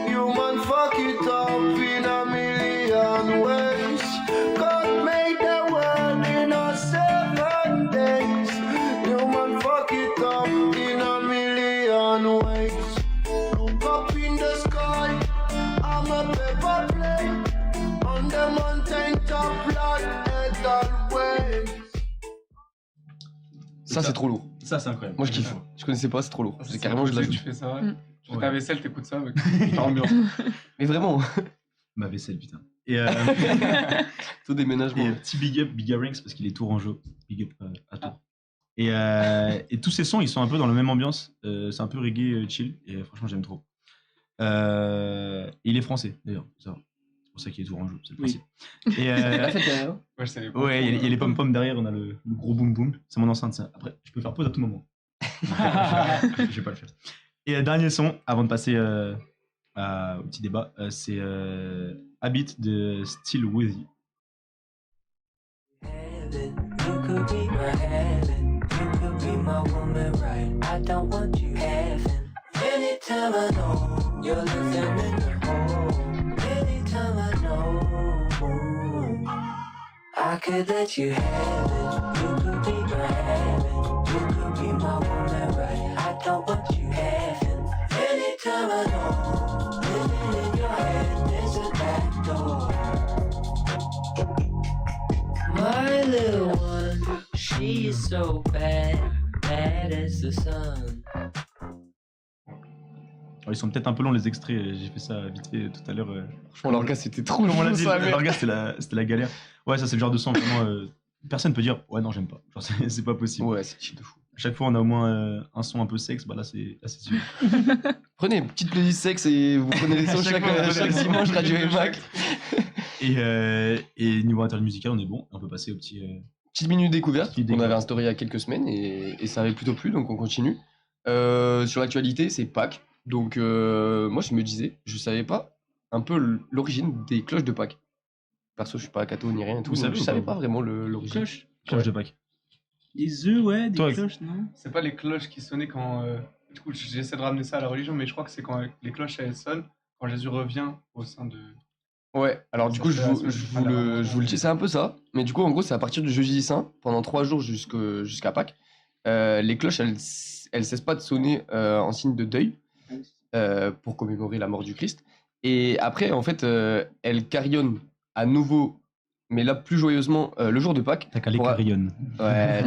Human fuck it up in a million ways. God made the world in a 7 days. Human fuck it up in a million ways. Look up in the sky. I'm a paper plane on the mountain top like Edelweiss. Ça, c'est trop lourd. Ça, c'est incroyable. Moi, je kiffe. Je connaissais pas, c'est trop lourd. C'est carrément, je Tu l'ajoute. fais ça, ouais. Mm. Tu fais ta vaisselle, t'écoutes ça, mec. T'as ambiance. Mais vraiment, Ma vaisselle, putain. Et, tout déménagement. et petit big up, Bigger Ranks, parce qu'il est tourangeau. Big up à Tours. Et tous ces sons, ils sont un peu dans la même ambiance. C'est un peu reggae chill. Et franchement, j'aime trop. Il est français, d'ailleurs. Ça va. C'est pour ça qu'il est tourangeau, c'est le Oui. principe. Et, La fête derrière. Ouais, je savais pas. ouais, il y a les pom-pom derrière, on a le gros boom boom. C'est mon enceinte, ça. Après, je peux faire pause à tout moment. Je vais pas le faire. Et dernier son, avant de passer au petit débat, c'est Habit de Still With You. Heaven, you could be my heaven. You could be my woman, right? I don't want you heaven. Anytime I know you're living in the home. Anytime I know I could let you have it. You could be my heaven. You could be my woman, right? I don't want you heaven. Anytime I know living in your head, there's a back door. My little one, she's so bad, bad as the sun. Alors, ils sont peut-être un peu longs les extraits, j'ai fait ça vite fait tout à l'heure. Franchement, l'orgasme, c'était trop Comme on l'a long, dit, ça, mec. l'orgasme, c'était la galère. Ouais, ça c'est le genre de son vraiment. Personne peut dire ouais, non, j'aime pas. Genre, c'est pas possible. Ouais, c'est chill de fou. À chaque fois, on a au moins un son un peu sexe, bah là c'est sûr. Prenez une petite playlist sexe et vous prenez les sons chaque, chaque dimanche, Radio Mac. Et niveau interlude musical, on est bon. On peut passer au petit. Petite minute découverte. Petite On découverte. avait instauré il y a quelques semaines et ça avait plutôt plu, donc on continue. Sur l'actualité, c'est Pâques. Donc moi, je me disais, je savais pas un peu l'origine des cloches de Pâques. Perso, je suis pas catho ni rien et tout. Vous donc savez je ou savais pas pas vraiment l'origine. Cloche. Cloche de Pâques. Des œufs, ouais, des Toi, cloches, non? C'est pas les cloches qui sonnaient quand. Du coup, j'essaie de ramener ça à la religion, mais je crois que c'est quand les cloches elles sonnent, quand Jésus revient au sein de. Ouais, alors du Ça coup, fait la semaine, je vous le dis, c'est un peu ça. Mais du coup, en gros, c'est à partir du jeudi saint, pendant 3 jours jusqu'à Pâques. Les cloches, elles cessent pas de sonner en signe de deuil pour commémorer la mort du Christ. Et après, en fait, elles carillonnent à nouveau, mais là plus joyeusement, le jour de Pâques. T'as qu'à les Pour- carillonnes. Ouais,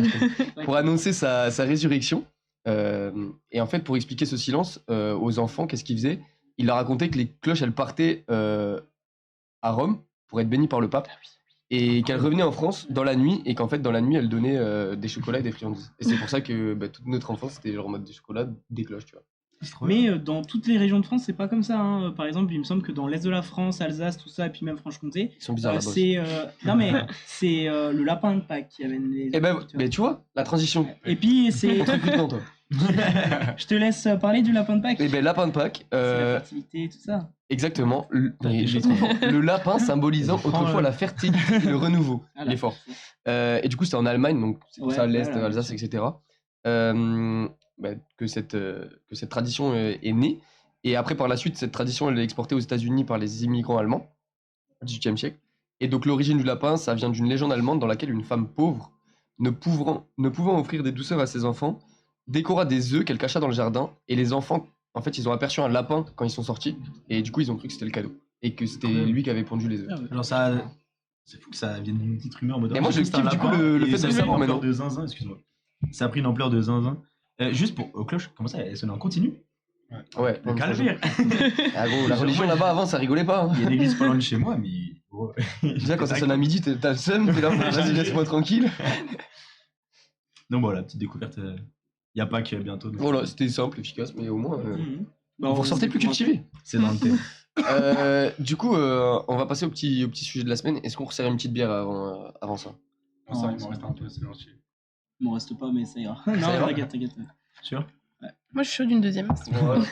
pour annoncer sa résurrection. Et en fait, pour expliquer ce silence aux enfants, qu'est-ce qu'ils faisaient? Il leur racontait que les cloches, elles partaient à Rome pour être bénies par le pape. Et qu'elles revenaient en France dans la nuit, et qu'en fait, dans la nuit, elles donnaient des chocolats et des friandises. Et c'est pour ça que toute notre enfance, c'était genre en mode des chocolats, des cloches, tu vois. C'est trop Mais bien. dans toutes les régions de France, c'est pas comme ça. Hein. Par exemple, il me semble que dans l'est de la France, Alsace, tout ça, et puis même Franche-Comté, Ils sont bizarres là-bas. c'est non mais c'est le lapin de Pâques qui amène les. Eh ben, agriculteurs. mais tu vois, la transition. Et puis c'est. Autre recrutement, toi. Je te laisse parler du lapin de Pâques. Eh ben, lapin de Pâques, C'est la fertilité et tout ça. exactement. T'as été j'ai trop trop fort. Le lapin symbolisant Prends, autrefois la fertilité et le renouveau. Voilà. L'effort. Et du coup, c'était en Allemagne, donc c'est pour Ouais, ça l'Est, voilà. Alsace, etc. Que cette tradition est née. Et après, par la suite, cette tradition, elle est exportée aux États-Unis par les immigrants allemands au XVIIIe siècle. Et donc, l'origine du lapin, ça vient d'une légende allemande dans laquelle une femme pauvre, ne pouvant offrir des douceurs à ses enfants, décora des œufs qu'elle cacha dans le jardin. Et les enfants, en fait, ils ont aperçu un lapin quand ils sont sortis. Et du coup, ils ont cru que c'était le cadeau. Et que c'était lui qui avait pondu les œufs. Ah ouais. Alors ça, c'est fou que ça vienne d'une petite rumeur en mode. Et moi, je j'ai cru que kiffe, c'était du un coup, lapin, le et fait ça de a pris savoir une ampleur maintenant. de zinzin, excuse-moi. Ça a pris une ampleur de zinzin. Juste pour aux cloches, comment ça, elle sonne en continu? Ouais. Le calvaire. Ah gros, la religion là-bas avant, ça rigolait pas. Hein. Il y a une église pas loin de chez moi, mais. Gros, Déjà, quand ça sonne à midi, t'as le seum, t'es là, vas-y, laisse-moi tranquille. Donc voilà, petite découverte. Il y a Pâques bientôt. donc Voilà, c'était simple, efficace, mais au moins, Mhm. Bah, vous on ressortez plus découvre un cultivé. C'est dans le thème. Du coup, on va passer au petit sujet de la semaine. Est-ce qu'on resserre une petite bière avant ça? Bon, ça, il m'en reste un peu, c'est gentil. Il m'en reste pas, mais ça ira. Non, ira t'inquiète. Sûr? Moi, je suis sûre d'une deuxième. Voilà.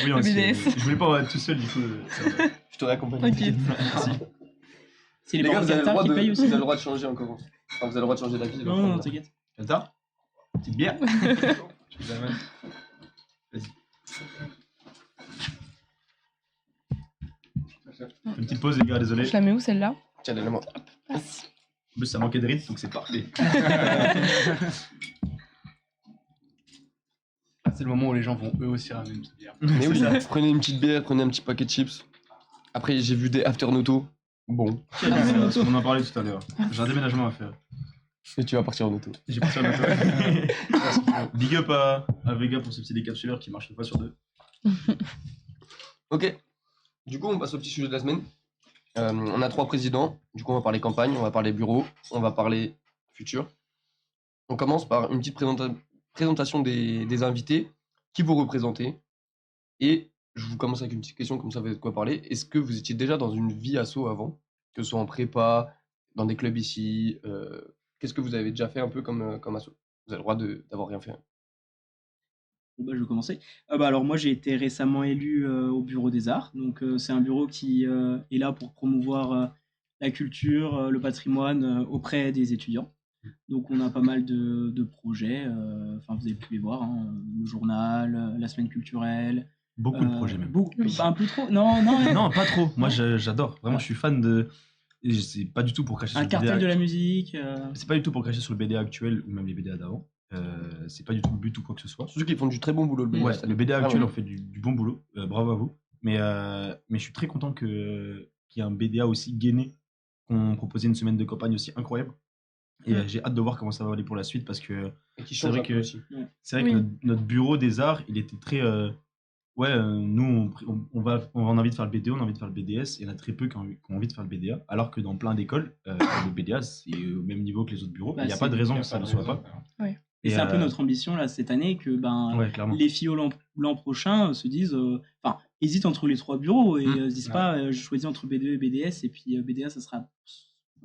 Oui, aussi, BDS. je voulais pas être tout seul, du coup. ça va. Je te réaccompagne. T'inquiète. Merci. C'est les Les gars, vous avez, le Borgata droit qui de, payent vous aussi. avez le droit de changer encore. Enfin, vous avez le droit de changer d'avis. Non, non, t'inquiète. Attends. Petite bière. Je vous amène. Une petite pause, les gars, désolé. Je la mets où celle-là? Tiens, donne-le-moi. En plus, ça manquait de rythme, donc c'est parfait. C'est le moment où les gens vont eux aussi ramener une petite bière. Mais oui, prenez une petite bière, prenez un petit paquet de chips. Après, j'ai vu des after noto. Bon, On en parlait tout à l'heure. J'ai un déménagement à faire. et tu vas partir en auto. J'ai parti en auto. Big up à Vega pour ce petit décapsuleur qui marche une fois sur deux. Ok. Du coup, on passe au petit sujet de la semaine. On a 3 présidents. Du coup, on va parler campagne, on va parler bureau, on va parler futur. On commence par une petite présentation des invités, qui vous représentez. Et je vous commence avec une petite question, comme ça vous avez de quoi parler. Est-ce que vous étiez déjà dans une vie asso avant, que ce soit en prépa, dans des clubs ici Qu'est-ce que vous avez déjà fait un peu comme asso? Vous avez le droit d'avoir rien fait. Bon, bah, je vais commencer. Alors moi j'ai été récemment élu au Bureau des Arts. Donc c'est un bureau qui est là pour promouvoir la culture, le patrimoine auprès des étudiants. Donc on a pas mal de projets. Enfin vous avez pu les voir, hein, le journal, la semaine culturelle. Beaucoup de projets même. Oui. Pas un peu trop. Non, non. Non, pas trop. Moi, j'adore. Vraiment, je suis fan de. Et c'est pas du tout pour cracher sur Un le BDA. cartel de la musique. C'est pas du tout pour cracher sur le BDA actuel ou même les BDA d'avant. C'est pas du tout le but ou quoi que ce soit. Surtout qu'ils font du très bon boulot, le BDA. Ouais, cette le année. BDA actuel, Vraiment. on fait du bon boulot. Bravo à vous. Mais je suis très content qu'il y ait un BDA aussi gainé, qu'on proposait une semaine de campagne aussi incroyable. Et j'ai hâte de voir comment ça va aller pour la suite parce que Et qui c'est change vrai un peu que- aussi. c'est vrai Oui. que notre bureau des arts, il était très. Nous, on a envie de faire le BDO, on a envie de faire le BDS, et il y en a très peu qui ont envie de faire le BDA. Alors que dans plein d'écoles, le BDA, c'est au même niveau que les autres bureaux. Bah, Il n'y a c'est- pas de raison Il y a que ça pas ne de soit raison. pas. Et c'est un peu notre ambition là cette année que Ouais, clairement. les filles l'an prochain se disent, enfin, hésitent entre les 3 bureaux et se disent Ouais. pas, je choisis entre BDE et BDS et puis BDA ça sera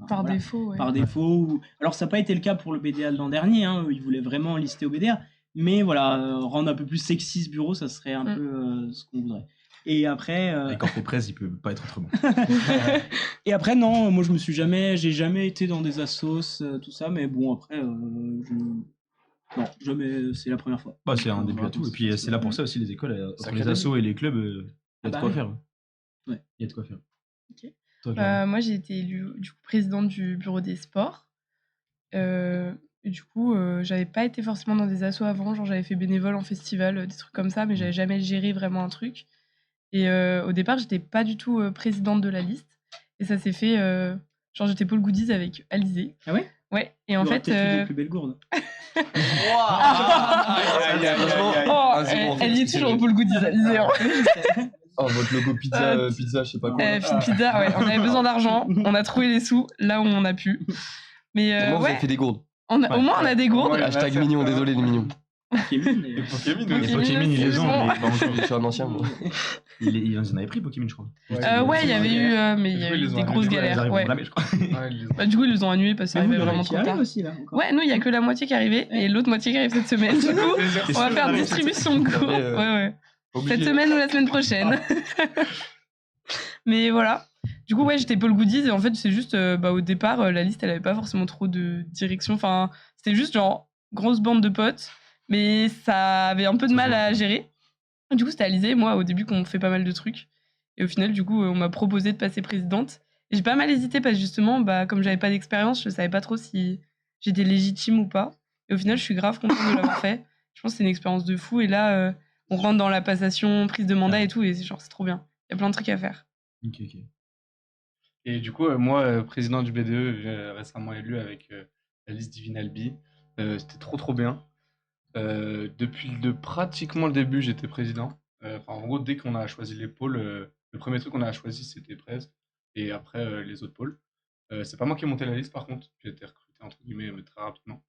Par voilà, défaut, ouais. par défaut. Alors ça n'a pas été le cas pour le BDA de l'an dernier, hein, ils voulaient vraiment lister au BDA, mais voilà, rendre un peu plus sexy ce bureau, ça serait un peu ce qu'on voudrait. Et après, Et quand fait presse, il peut pas être autrement. et après non, moi j'ai jamais été dans des assos, tout ça, mais bon après, non, jamais, c'est la première fois. Bah, c'est un début à Voilà, tout. Et puis c'est là pour ça aussi les écoles, entre Sacré les assos et les clubs, il y Ah a de bah quoi oui. faire. Ouais. Il y a de quoi faire. Ok. Toi, Clara Moi, j'ai été élue du coup, présidente du bureau des sports. Et du coup, j'avais pas été forcément dans des assos avant. Genre, j'avais fait bénévole en festival, des trucs comme ça, mais j'avais jamais géré vraiment un truc. Et au départ, j'étais pas du tout présidente de la liste. Et ça s'est fait. Genre, j'étais Paul Goodies avec Alizé. Ah ouais? Ouais. Et en Tu aurais fait. peut-être eu des plus belles gourdes. Oh, un zéro, en fait, elle y est c'est toujours vrai. Paul Goodies, Alizé. Hein. Oh, votre logo pizza, pizza, je sais pas quoi. Fit Pizza, ouais. On avait besoin d'argent. On a trouvé les sous là où on a pu. Mais Au moins, vous ouais, avez fait des gourdes. au moins on a des gourdes. Ouais. Hashtag mignon, désolé les mignons. Pokémon, Et d'ailleurs. Pokémon, Pokémon, Les Pokémon, ils les ont, Absolument. mais pas encore. Je suis un ancien, moi. Ils en avaient pris Pokémon, je crois. Ouais, il y avait eu, mais il y Du a coup, ils eu les ont des grosses annulés, Ils galères. arriveront Ouais. jamais, je crois. Ouais, ils les ont- Bah, du coup, ils les ont annulés parce que ça Mais vous, arrivait il y en a vraiment qui trop arrivent tard. aussi, là, encore. Ouais, nous, il y a que la moitié qui est arrivée et l'autre moitié qui arrive cette semaine. Du coup, on va faire distribution de cours. Ouais, Ouais. Obligé. Cette semaine ou la semaine prochaine. Mais voilà. Du coup, ouais, j'étais Paul Goodies et en fait, c'est juste, au départ, la liste, elle avait pas forcément trop de direction. Enfin, c'était juste genre grosse bande de potes, mais ça avait un peu de mal à gérer. Et du coup, c'était Alizé et moi au début qu'on fait pas mal de trucs. Et au final, du coup, on m'a proposé de passer présidente. Et j'ai pas mal hésité parce que justement, comme j'avais pas d'expérience, je savais pas trop si j'étais légitime ou pas. Et au final, je suis grave contente de l'avoir fait. Je pense que c'est une expérience de fou. Et là, on rentre dans la passation, prise de mandat et tout, et c'est trop bien. Il y a plein de trucs à faire. Ok. Et du coup, moi, président du BDE, j'ai récemment élu avec la liste Divine Albi. C'était trop bien. Depuis pratiquement le début, j'étais président. En gros, dès qu'on a choisi les pôles, le premier truc qu'on a choisi, c'était Prez. Et après, les autres pôles. C'est pas moi qui ai monté la liste, par contre. J'ai été recruté, entre guillemets, mais très rapidement.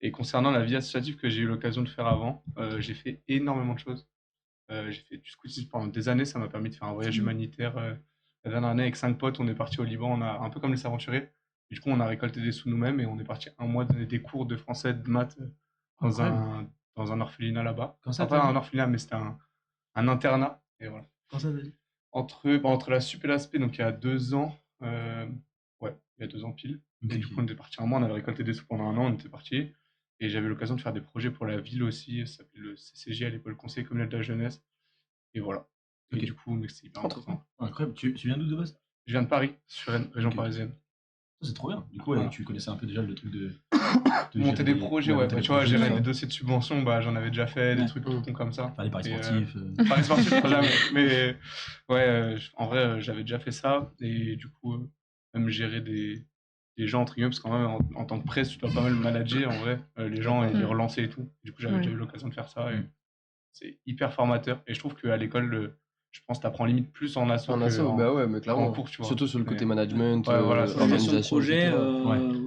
Et concernant la vie associative que j'ai eu l'occasion de faire avant, j'ai fait énormément de choses. J'ai fait du scoutisme pendant des années. Ça m'a permis de faire un voyage humanitaire. La dernière année, avec 5 potes, on est parti au Liban. On a un peu comme les aventuriers. Du coup, on a récolté des sous nous-mêmes et on est parti un mois donner des cours de français, de maths dans un orphelinat là-bas. Quand ça, Enfin, pas t'as un dit orphelinat, mais c'était un internat. Et voilà. Quand ça, t'as dit Entre la SUP et l'ASP, donc il y a 2 ans, il y a 2 ans pile. Ok, Et du coup, on était parti un mois, on avait récolté des sous pendant un an, on était parti. Et j'avais l'occasion de faire des projets pour la ville aussi. Ça s'appelait le CCJ à l'époque, le Conseil communal de la jeunesse. Et voilà. Et Ok. du coup, mec, c'est hyper intéressant. Incroyable. Tu viens d'où de base? Je viens de Paris, Suresnes, région Ok. parisienne. Ça, c'est trop bien. Du coup, Voilà. tu connaissais un peu déjà le truc de Monter gérer des projets, ouais. monter Bah, des tu vois, projets, gérer faire des dossiers de subvention, j'en avais déjà fait, des trucs tout cons comme ça. faire des paris Et, sportifs. Paris sportif, jamais. Mais ouais, en vrai, j'avais déjà fait ça. Et du coup, même gérer des gens entre guillemets, parce que quand même, en tant que presse, tu dois pas mal manager en vrai, les gens et les relancer et tout. Du coup, j'avais déjà eu l'occasion de faire ça. Et c'est hyper formateur. Et je trouve qu'à l'école, je pense que tu apprends limite plus en asso En asso, bah ouais, mais clairement. en cours, tu vois. Surtout sur le côté Mais- management, Ouais, voilà, c'est ça. organisation. projet, etc.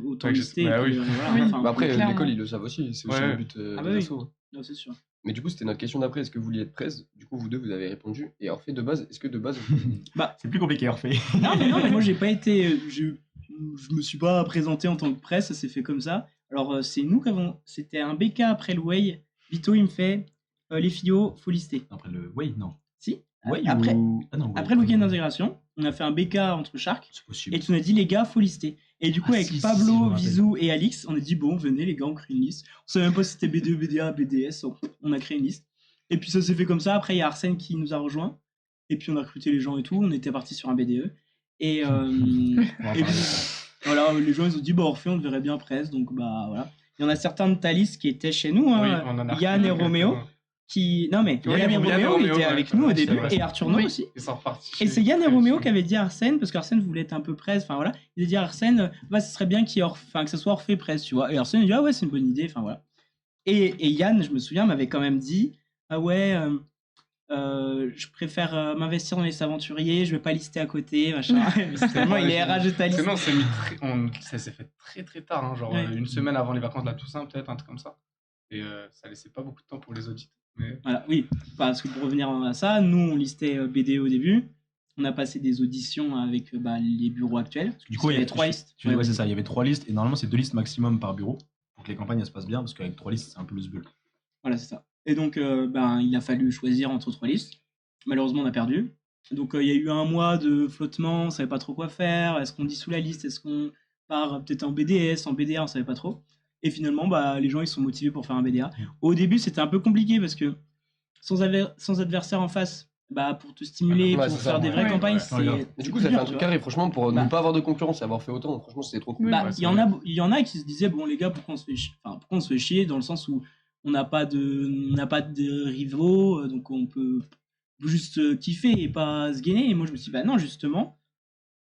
autant Ouais, lister. bah et puis, oui. voilà, Oui. enfin, Bah après, clairement. l'école, ils le savent aussi. C'est aussi Ouais. le but Ah bah des oui. assos. non, c'est sûr. Mais du coup, c'était notre question d'après. Est-ce que vous vouliez être presse? Du coup, vous deux, vous avez répondu. Et Orphée, de base, est-ce que de base. C'est plus compliqué, Orphée. Non, mais moi, j'ai pas été. Je me suis pas présenté en tant que presse, ça s'est fait comme ça. Alors, c'est nous qui avons. C'était un BK après le Way. Vito, il me fait les filles, faut lister. Après le Way, non. Si Way après, ou... Ah non, Way, après le week-end pardon. d'intégration, on a fait un BK entre Shark. C'est possible. Et tu nous as dit, les gars, faut lister. Et du coup, Ah, avec si, je Pablo, me rappelle. Vizou et Alix, on a dit, bon, venez, les gars, on crée une liste. On savait même pas si c'était BDE, BDA, BDS. On a créé une liste. Et puis, ça s'est fait comme ça. Après, il y a Arsène qui nous a rejoints. Et puis, on a recruté les gens et tout. On était parti sur un BDE. Et, On va et parler. puis, voilà, les gens, ils ont dit, bah, Orphée, on te verrait bien presse. Donc, bah, voilà. Il y en a certains de ta liste qui étaient chez nous. Oui, Hein. on en a Yann et recruté Roméo. Non, mais Ouais, Yann et Yann et Roméo, Roméo, étaient ouais, avec nous au ouais, début. c'est vrai. Et Arthur No Oui. aussi. Ils sont repartis. Et c'est Yann et Roméo qui avaient dit à Arsène, parce qu'Arsène voulait être un peu presse, enfin voilà, il a dit à Arsène, bah, ce serait bien que ce soit Orphée presse, tu vois. Et Arsène a dit, ah ouais, c'est une bonne idée, enfin voilà. Et Yann, je me souviens, m'avait quand même dit, ah ouais, je préfère m'investir dans les aventuriers, je vais pas lister à côté, machin. Finalement, il est RH de ta liste. Sinon, ça s'est fait très très tard, hein, genre Ouais. une semaine avant les vacances de la Toussaint, peut-être, un truc comme ça. Et ça laissait pas beaucoup de temps pour les audits. Mais... Voilà, oui, parce que pour revenir à ça, nous, on listait BDE au début. On a passé des auditions avec les bureaux actuels. Du coup, il y avait 3 listes. Ouais, c'est ça. Il y avait 3 listes et normalement, c'est 2 listes maximum par bureau pour que les campagnes elles se passent bien parce qu'avec 3 listes, c'est un peu le sbeul. Voilà, c'est ça. Et donc, il a fallu choisir entre 3 listes. Malheureusement, on a perdu. Donc, il y a eu un mois de flottement, on ne savait pas trop quoi faire. Est-ce qu'on dissout la liste? Est-ce qu'on part peut-être en BDS, en BDA? On ne savait pas trop. Et finalement, les gens, ils sont motivés pour faire un BDA. Au début, c'était un peu compliqué parce que sans adversaire en face, pour te stimuler, Ouais, pour c'est faire ça, des ouais. vraies Ouais, campagnes, ouais. c'est... Regarde. Et du coup, ça fait un truc carré. Franchement, pour Bah. ne pas avoir de concurrence et avoir fait autant, franchement, c'était trop cool. Oui. Ouais, Il c'est y en vrai. a, il y en a qui se disaient, bon les gars, pourquoi on se fait chier, dans le sens où on n'a pas de rivaux, donc on peut juste kiffer et pas se gainer. Et moi je me suis dit, bah non, justement,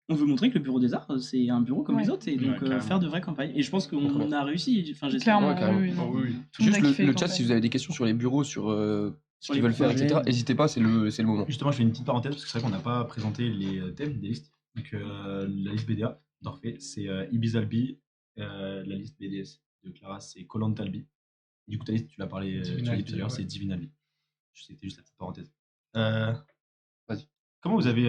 on veut montrer que le bureau des arts, c'est un bureau comme Ouais. les autres, et donc carrément. faire de vraies campagnes. Et je pense Trop qu'on bien. a réussi, enfin j'espère. Clairement, Ouais, carrément. oui, Oh, non. oui. Tout le monde Juste a kiffé le les chat, si campagnes. vous avez des questions sur les bureaux, sur ce Sur qu'ils les veulent faire, projets. etc., n'hésitez pas, c'est le moment. Justement, je fais une petite parenthèse parce que c'est vrai qu'on n'a pas présenté les thèmes des listes. Donc, la liste BDA d'Orphée, c'est Ibis Albi. La liste BDS de Clara, c'est Koh-Lanta Albi. Du coup, Thaïs, tu l'as parlé, tu l'as dit tout à l'heure, ouais. c'est Divinalbi. C'était juste la petite parenthèse. Vas-y. Comment vous avez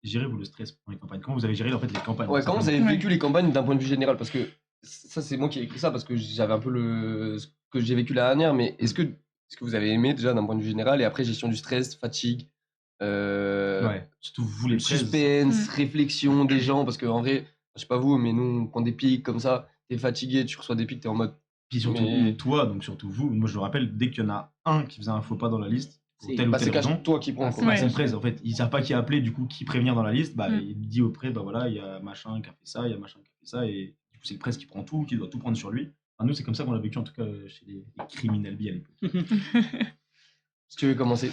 géré vous le stress pendant les campagnes? Comment vous avez géré en fait les campagnes? Ouais, comment vous avez Ouais. vécu les campagnes d'un point de vue général? Parce que ça, c'est moi qui ai écrit ça parce que j'avais un peu ce que j'ai vécu la dernière, mais est-ce que vous avez aimé déjà d'un point de vue général et après gestion du stress, fatigue, Ouais, surtout vous les presse. suspense, réflexion des gens? Parce que en vrai, je sais pas vous, mais nous, on prend des pics comme ça, t'es fatigué, tu reçois des pics, t'es en mode. Puis surtout Mais- toi, donc surtout vous. Moi, je me rappelle, dès qu'il y en a un qui faisait un faux pas dans la liste, pour C'est- telle ou Bah, telle c'est raison, toi qui prends. quoi. Ouais. c'est le presse. En fait, ils savent pas qui appeler, du coup, qui prévenir dans la liste. Bah, Mm. il dit au presse, bah voilà, il y a machin qui a fait ça, il y a machin qui a fait ça, et du coup, c'est le presse qui prend tout, qui doit tout prendre sur lui. Enfin, nous, c'est comme ça qu'on l'a vécu, en tout cas, chez les criminels bi à l'époque. Si tu veux commencer.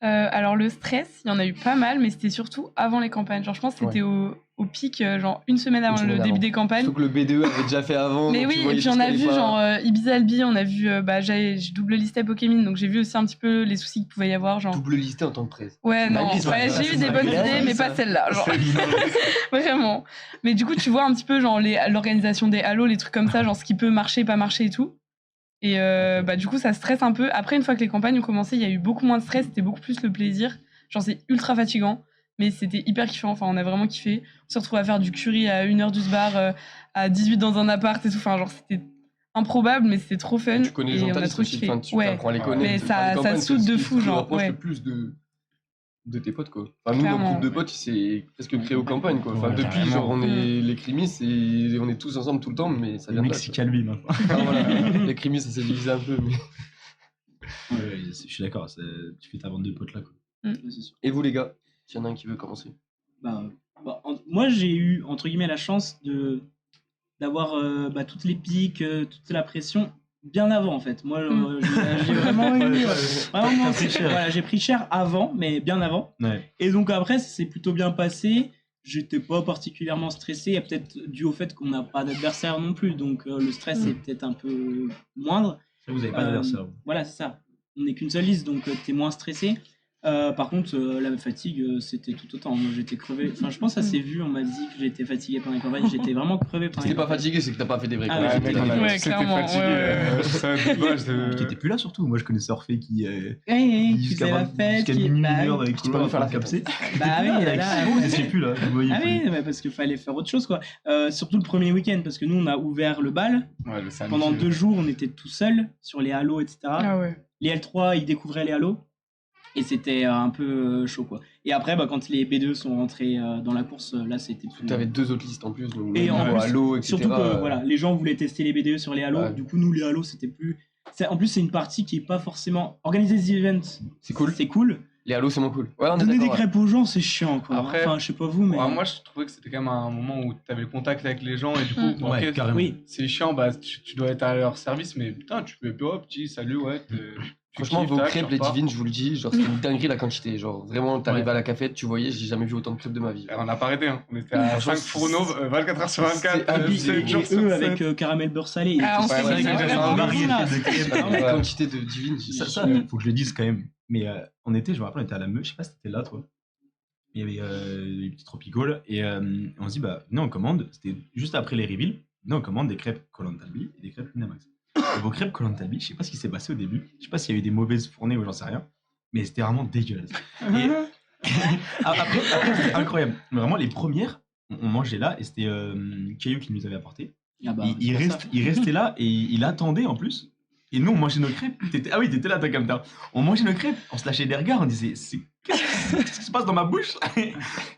Alors le stress, il y en a eu pas mal, mais c'était surtout avant les campagnes. Genre je pense que c'était au pic, genre une semaine avant semaine le avant. début des campagnes. Surtout que le B2 avait déjà fait avant. Mais donc oui, tu et voyais puis tout on ce a qu'elle vu est pas. genre Ibiza Albi, on a vu, j'ai double listé Pokémon, donc j'ai vu aussi un petit peu les soucis qu'il pouvait y avoir. Genre... Double listé en tant que presse. Ouais, non, Magnifique, ouais, ça, j'ai eu c'est des bonnes magnifique, idées, mais ça. pas celle-là. Genre. Vraiment. Mais du coup, tu vois un petit peu genre l'organisation des halos, les trucs comme ça, genre ce qui peut marcher, pas marcher et tout. Et bah du coup, ça stresse un peu. Après, une fois que les campagnes ont commencé, il y a eu beaucoup moins de stress, c'était beaucoup plus le plaisir. Genre, c'est ultra fatigant, mais c'était hyper kiffant. Enfin, on a vraiment kiffé. On s'est retrouvés à faire du curry à 1h du bar, à 18 dans un appart et tout. Enfin, genre, c'était improbable, mais c'était trop fun. Tu connais les et gens on de ta a liste trop aussi, kiffé. enfin, tu Ouais. apprends à les Ouais. connaître. Mais Enfin, ça- les ça campagnes, te soude c'est de ce fou, qui te genre, rapproche ouais. le plus de tes potes, quoi. Enfin, nous, notre Clairement. groupe de potes, c'est presque créé aux campagnes, quoi. Enfin, Ouais, depuis, carrément. genre, on est les crimis, et on est tous ensemble tout le temps, mais ça Le vient de là, Mexicain, lui, maintenant. quoi. Enfin, voilà. Les crimis, ça s'est divisé un peu, mais... Ouais, je suis d'accord, tu fais ta bande de potes là, quoi. Ouais, c'est sûr. Et vous, les gars, s'il y en a un qui veut commencer. Moi, j'ai eu, entre guillemets, la chance d'avoir toutes les piques, toute la pression bien avant, en fait. Moi, j'ai vraiment eu... vraiment, T'as pris cher. voilà, j'ai pris cher avant, mais bien avant. Ouais. Et donc après, ça s'est plutôt bien passé. J'étais pas particulièrement stressé, et peut-être dû au fait qu'on n'a pas d'adversaire non plus, donc le stress est peut-être un peu moindre. Vous avez pas d'adversaire. Voilà, c'est ça. On n'est qu'une seule liste, donc t'es moins stressé. Par contre, la fatigue, c'était tout autant. Moi, j'étais crevé. Enfin, je pense que ça s'est vu. On m'a dit que j'étais fatigué pendant les campagnes. J'étais vraiment crevé pendant Si les t'es pas campagnes. fatigué, c'est que t'as pas fait des vrais Ah campagnes. ouais, mec, on a Ouais, tous été clairement, fatigués. ouais. Ça, dommage de... Qui était plus là surtout. Moi, je connaissais Orphée qui Qui faisait la fête. jusqu'à minuit, Bah, 1h avec Qui Colo peut à faire la faire fête. capser. Bah oui, là, Vous étiez plus là. Vous voyez, Ah oui, mais parce qu'il fallait faire autre chose, quoi. Surtout le premier week-end, parce que nous, on a ouvert le bal. Ouais, le samedi. Pendant 2 jours, on était tout seuls sur les halos, etc. Ah ouais. Les L3, ils découvraient les halos. Et c'était un peu chaud, quoi. Et après, quand les B2 sont rentrés dans la course, là, c'était plus... T'avais 2 autres listes en plus, donc Et en plus, Halo, etc. Surtout que voilà, les gens voulaient tester les BDE sur les halos. Ouais. Du coup, nous, les halos, c'était plus... En plus, c'est une partie qui est pas forcément... Organiser des events, C'est cool. c'est cool. Les Halo, c'est moins cool. Ouais, on est Donner des d'accord. crêpes aux gens, c'est chiant, quoi. Après- Enfin, je sais pas vous, mais... Ouais, moi, je trouvais que c'était quand même un moment où tu avais le contact avec les gens et du coup, Mm. bon, Ouais, ok, carrément. Oui. c'est chiant, bah, tu dois être à leur service, mais putain, tu fais oh, petit salut, ouais. Franchement, vos crêpes, les divines, je vous le dis, genre c'est une dinguerie la quantité. Genre vraiment, t'arrives Ouais. à la cafette, tu voyais, j'ai jamais vu autant de crêpes de ma vie. On n'a pas arrêté, hein. On était à Franchement, 5 fourneaux, 24 heures sur 24, c'est abusé. 7 jours Et sur eux, 7. avec caramel beurre salé. Ah, on c'est s'est vrai dit, que c'est c'est vraiment vraiment variété là. de crêpes. La Ouais. quantité de divines, Ça, faut que je le dise quand même. Mais je me rappelle, on était à la Meuse, je sais pas si t'étais là, toi. Il y avait les petits tropicals, et on se dit, bah, venez, on commande. C'était juste après les reveals. Venez, on commande des crêpes Kolantalbi et des crêpes Winamax. Et vos crêpes Kolantalbi, je sais pas ce qui s'est passé au début. Je sais pas s'il y a eu des mauvaises fournées ou j'en sais rien. Mais c'était vraiment dégueulasse. Et après, c'était incroyable. Mais vraiment, les premières, on mangeait là, et c'était Caillou qui nous avait apporté. Ah bah, il c'est pour ça. restait là, et il attendait en plus. Et nous, on mangeait nos crêpes. Ah oui, t'étais là, toi, comme ça. On mangeait nos crêpes, on se lâchait des regards, on disait, qu'est-ce qui se passe dans ma bouche?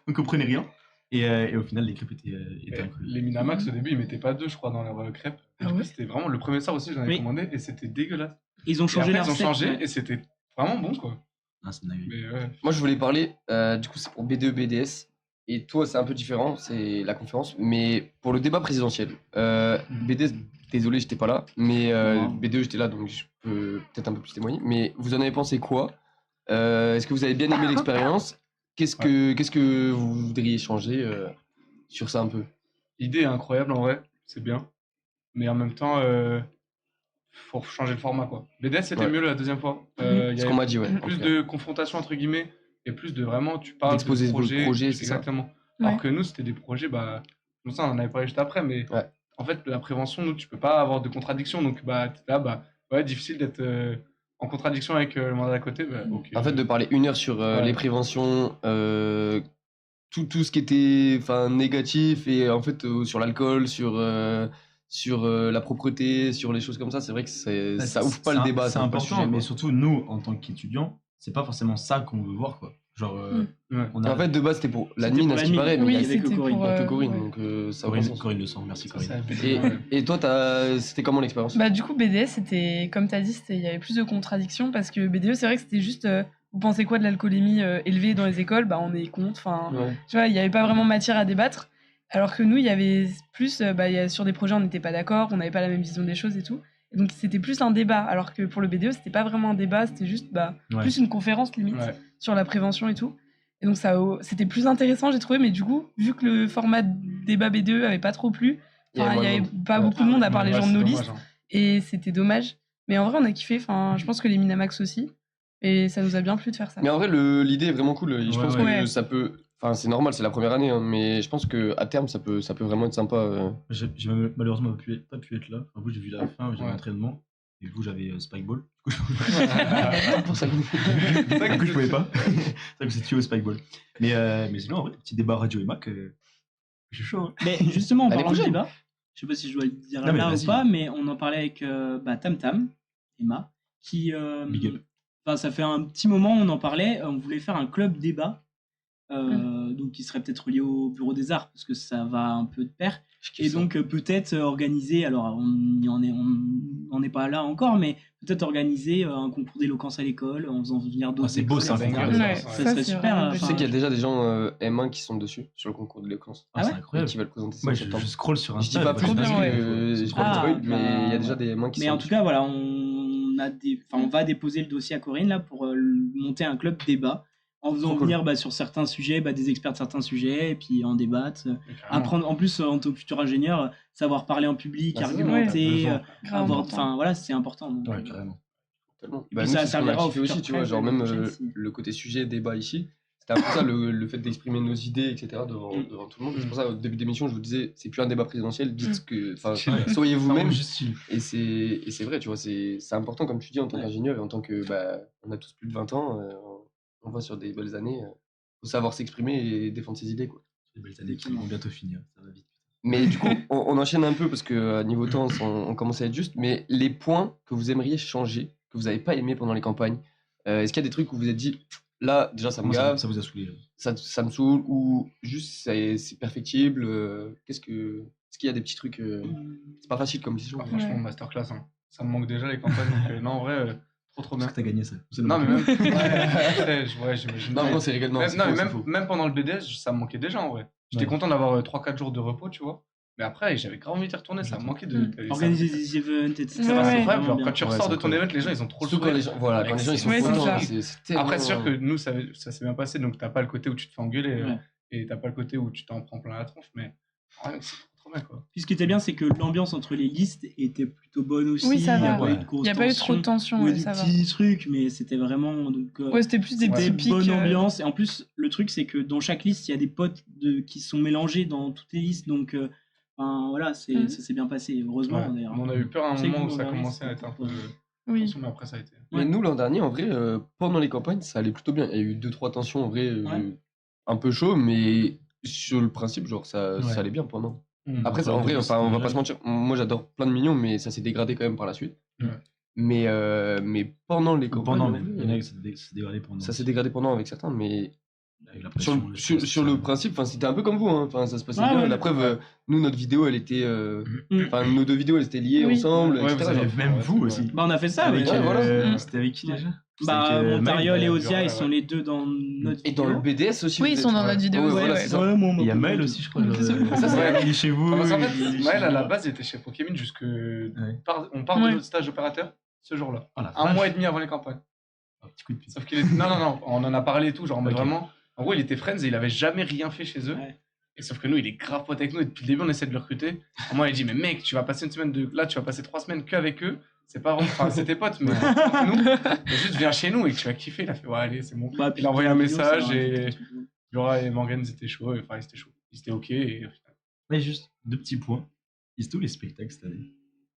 On comprenait rien. Et au final, les crêpes étaient incroyables. Les Minamax, au début, ils mettaient pas 2, je crois, dans leurs crêpes. Et Ah du coup, ouais c'était vraiment le premier soir aussi, j'en avais Oui. commandé et c'était dégueulasse. Ils ont Et changé après, leur ils ont recette, changé ouais. et c'était vraiment bon, quoi. Ah, c'est dingue. Mais ouais. Moi, je voulais parler, du coup, c'est pour B2, BDS. Et toi, c'est un peu différent, c'est la conférence. Mais pour le débat présidentiel, BDS, désolé, j'étais pas là. Mais Non. B2, j'étais là, donc je peux peut-être un peu plus témoigner. Mais vous en avez pensé quoi? Est-ce que vous avez bien aimé l'expérience? Qu'est-ce que vous voudriez changer sur ça un peu? L'idée est incroyable, en vrai, c'est bien. Mais en même temps, faut changer le format, quoi. BDS, c'était Ouais. mieux la deuxième fois. Il y Ce avait qu'on m'a dit, ouais. en plus tout cas. de confrontation, entre guillemets, et plus de vraiment, tu parles D'exposer de vos projets, c'est ça. exactement. Ouais. Alors que nous, c'était des projets, bah, comme ça, on en avait parlé juste après, mais Ouais. en fait, la prévention, nous, tu peux pas avoir de contradiction, donc bah, t'es là, bah, ouais, difficile d'être en contradiction avec le mandat d'à côté. Bah, ok. En fait, de parler 1 heure sur Ouais. les préventions, tout ce qui était négatif et en fait sur l'alcool, sur la propreté, sur les choses comme ça, c'est vrai que Bah, ça ouvre pas le débat. C'est ça ouvre pas le important, sujet, mais quoi. surtout nous, en tant qu'étudiants, c'est pas forcément ça qu'on veut voir, quoi. Genre, Ouais. on En fait, de base, c'était pour C'était l'admin, pour à ce qui l'admin. paraît, mais Oui, il y avec c'était Corinne. pour. a que Corinne, Ouais. donc ça a aucun sens. Corinne le sent, merci Ça, Corinne. ça a Et, ouais. et toi, c'était comment l'expérience? Bah, du coup, BDS, c'était, comme tu as dit, il y avait plus de contradictions parce que BDE, c'est vrai que c'était juste. Vous pensez quoi de l'alcoolémie élevée dans les écoles? Bah, on est contre. Enfin, Ouais. tu vois, il n'y avait pas vraiment matière à débattre. Alors que nous, il y avait plus. Sur des projets, on n'était pas d'accord, on n'avait pas la même vision des choses et tout. Et donc, c'était plus un débat. Alors que pour le BDE, c'était pas vraiment un débat, c'était juste Ouais. plus une conférence limite Ouais. sur la prévention et tout. Et donc, c'était plus intéressant, j'ai trouvé. Mais du coup, vu que le format débat BDE avait pas trop plu, il y avait pas Ouais. beaucoup de monde à part les Ouais, gens de c'est nos dommage, listes. hein. Et c'était dommage. Mais en vrai, on a kiffé. Enfin, je pense que les Minamax aussi. Et ça nous a bien plu de faire ça. Mais en vrai, l'idée est vraiment cool. Et je Ouais, pense ouais. que ça peut. Enfin, c'est normal, c'est la première année, hein, mais je pense qu'à terme, ça peut vraiment être sympa. J'ai malheureusement pas pu être là. En plus, j'ai vu la fin, j'avais Ouais. l'entraînement. Et du coup, j'avais Spikeball. Pour ça. Du coup, je pouvais pas. C'est vrai que c'est tué au Spikeball. Mais sinon, en vrai, petit débat Radio et Mac, je suis chaud. Hein. Mais justement, en L'année parlant de prochaine. débat, je sais pas si je dois le dire Non, mais là ou vas-y. pas, mais on en parlait avec Tam Tam, Emma, qui. Big up. Enfin, ça fait un petit moment, on en parlait, on voulait faire un club débat, donc qui serait peut-être relié au Bureau des Arts, parce que ça va un peu de pair. Et donc peut-être organiser, alors on n'est pas là encore, mais peut-être organiser un concours d'éloquence à l'école en faisant venir d'autres. c'est beau, écoles, c'est un etc. concours. Ouais, Ça ça, serait c'est super. vraiment Je enfin, sais qu'il y a déjà des gens M1 qui sont dessus, sur le concours de l'éloquence. Ah, Ah c'est ouais Et incroyable. qui veulent présenter ça Moi, en je septembre. scroll sur Je dis Insta. pas et plus trop parce bien, ouais. que j'ai trop de Ah, spoil, mais il y a bah, déjà des M1 qui Mais sont en tout cas, voilà, on va déposer le dossier à Corinne là pour monter un club débat en faisant Trop cool. venir sur certains sujets des experts de certains sujets et puis en débattre. Carrément. Apprendre en plus en tant que futur ingénieur, savoir parler en public, Bah, c'est ça, argumenter, ouais. Grave avoir, important. enfin voilà, c'est important. Donc, Ouais, carrément. Tellement. Et Bah, puis nous, ça c'est ce qu'on a servira au kiffé aussi, futur tu vois, presse genre de même l'année prochaine, si. le côté sujet, débat ici, c'était un peu ça, le fait d'exprimer nos idées, etc. devant tout le monde. C'est pour ça, au début d'émission, je vous disais, c'est plus un débat présidentiel, dites que, enfin, Ouais. soyez vous-même. Juste chill. Et c'est vrai, tu vois, c'est important, comme tu dis, en tant qu'ingénieur et en tant que, on a tous plus de 20 ans, on voit sur des belles années, faut savoir s'exprimer et défendre ses idées, quoi. Les belles années qui vont bientôt finir, ça va vite. Mais du coup, on enchaîne un peu parce que niveau temps, on commence à être juste. Mais les points que vous aimeriez changer, que vous n'avez pas aimé pendant les campagnes, est-ce qu'il y a des trucs où vous vous êtes dit, là, déjà, ça me Moi, gave, ça vous a saoulé. ça me saoule, ou juste c'est perfectible est-ce qu'il y a des petits trucs c'est pas facile comme question. Ah, franchement, masterclass. Hein. Ça me manque déjà les campagnes. Donc, non, en vrai, trop bien. Parce que t'as gagné ça. Non, mais même. Ouais, j'imagine. Non, c'est régal, non, Même, c'est non, faux, mais c'est même, faux. même pendant le BDS, ça me manquait déjà en vrai. J'étais Ouais. content d'avoir 3-4 jours de repos, tu vois. Mais après, j'avais grave envie d'y retourner, ça me manquait de. Organiser des events, etc. Ouais, C'est ouais. incroyable, genre bien. quand tu Ouais, ressors c'est de ton incroyable. event, les gens ils ont trop le Surtout quand les sourire. gens, voilà, quand les gens ils sont Ouais, c'est contents, ça. c'est tellement... Après, c'est sûr que nous, ça s'est bien passé, donc t'as pas le côté où tu te fais engueuler Ouais. et t'as pas le côté où tu t'en prends plein la tronche, mais ouais, c'est trop bien quoi. Puis ce qui était bien, c'est que l'ambiance entre les listes était plutôt bonne aussi. Oui, ça Il y a va. pas eu de Il n'y a pas eu trop de tension, Oui, ouais, des ça va. petits trucs, mais c'était vraiment. Donc, Ouais, c'était plus des c'était petits pics. bonne ambiance. Et en plus, le truc, c'est que dans chaque liste, il y a des potes qui sont mélangés dans toutes les listes. Donc, voilà, ça s'est bien passé. Heureusement, Ouais. d'ailleurs. On a eu peur à un Je sais que moment où l'an ça dernier, commençait à c'était être un peu. Oui. Tension, mais après ça a été. Mais nous, l'an dernier, en vrai, pendant les campagnes, ça allait plutôt bien. Il y a eu 2-3 tensions, en vrai, Ouais. un peu chaud, mais sur le principe, genre, ça Ouais. allait bien pendant. Mm. Après, Ouais, en vrai, au enfin, début, on va c'était pas se mentir, moi j'adore plein de mignons, mais ça s'est dégradé quand même par la suite. Ouais. Mais pendant les campagnes, Pendant, en mais vrai, il y en a qui s'est dégradé pendant. ça s'est dégradé pendant avec certains, mais Avec la sur, pression. je pense que sur ça- le principe, enfin, c'était un peu comme vous, hein. Enfin, ça se passait Ouais, bien. ouais, La preuve, nous, notre vidéo, elle était. Enfin, nos 2 vidéos, elles étaient liées Oui. ensemble, Ouais, etc. vous avez genre. Même Ouais, vous c'est aussi. Bah, on a fait ça Avec, avec. Ouais, voilà. C'était avec qui déjà Bah, C'était avec, Montariol et Maël, Ozia, ouais, ils sont ouais. les deux dans notre Et dans le vidéo. BDS aussi. Oui, vous ils êtes- sont dans notre vidéo. Ouais, Ouais, voilà, ouais. c'est ça. Ouais, moi, Il y a Maël aussi, je crois. Je sais pas. Ça, c'est- Il est chez vous. Parce qu'en il est fait, chez Maël, à la moi. base, il était chez Pokémon jusque. On part Ouais. de notre stage opérateur ce jour-là. Oh, la Un vache. mois et demi avant les campagnes. Un petit coup de pied. Sauf qu'il est. Non, on en a parlé et tout, genre, mais Ok. vraiment. En gros, il était friends et il avait jamais rien fait chez eux. Ouais. Et sauf que nous, il est grave pote avec nous et depuis le début, on essaie de le recruter. À moi, il dit, mais mec, tu vas passer une semaine de. Là, tu vas passer 3 semaines qu'avec eux. C'est pas vraiment. Enfin, c'est tes potes, mais nous, mais juste viens chez nous et tu vas kiffer. Il a fait, ouais, allez, c'est bon. Bah, puis Il a envoyé un les vidéos, ça message va, et un truc. Laura et Morgan, ils étaient chauds. Enfin, ils étaient chauds. Ils étaient ok. Et... Mais juste 2 petits points. Ils sont tous les spectacles cette année.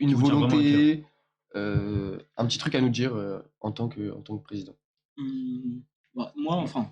une vous tient vraiment à volonté, un petit truc à nous dire en tant que président. Moi, enfin.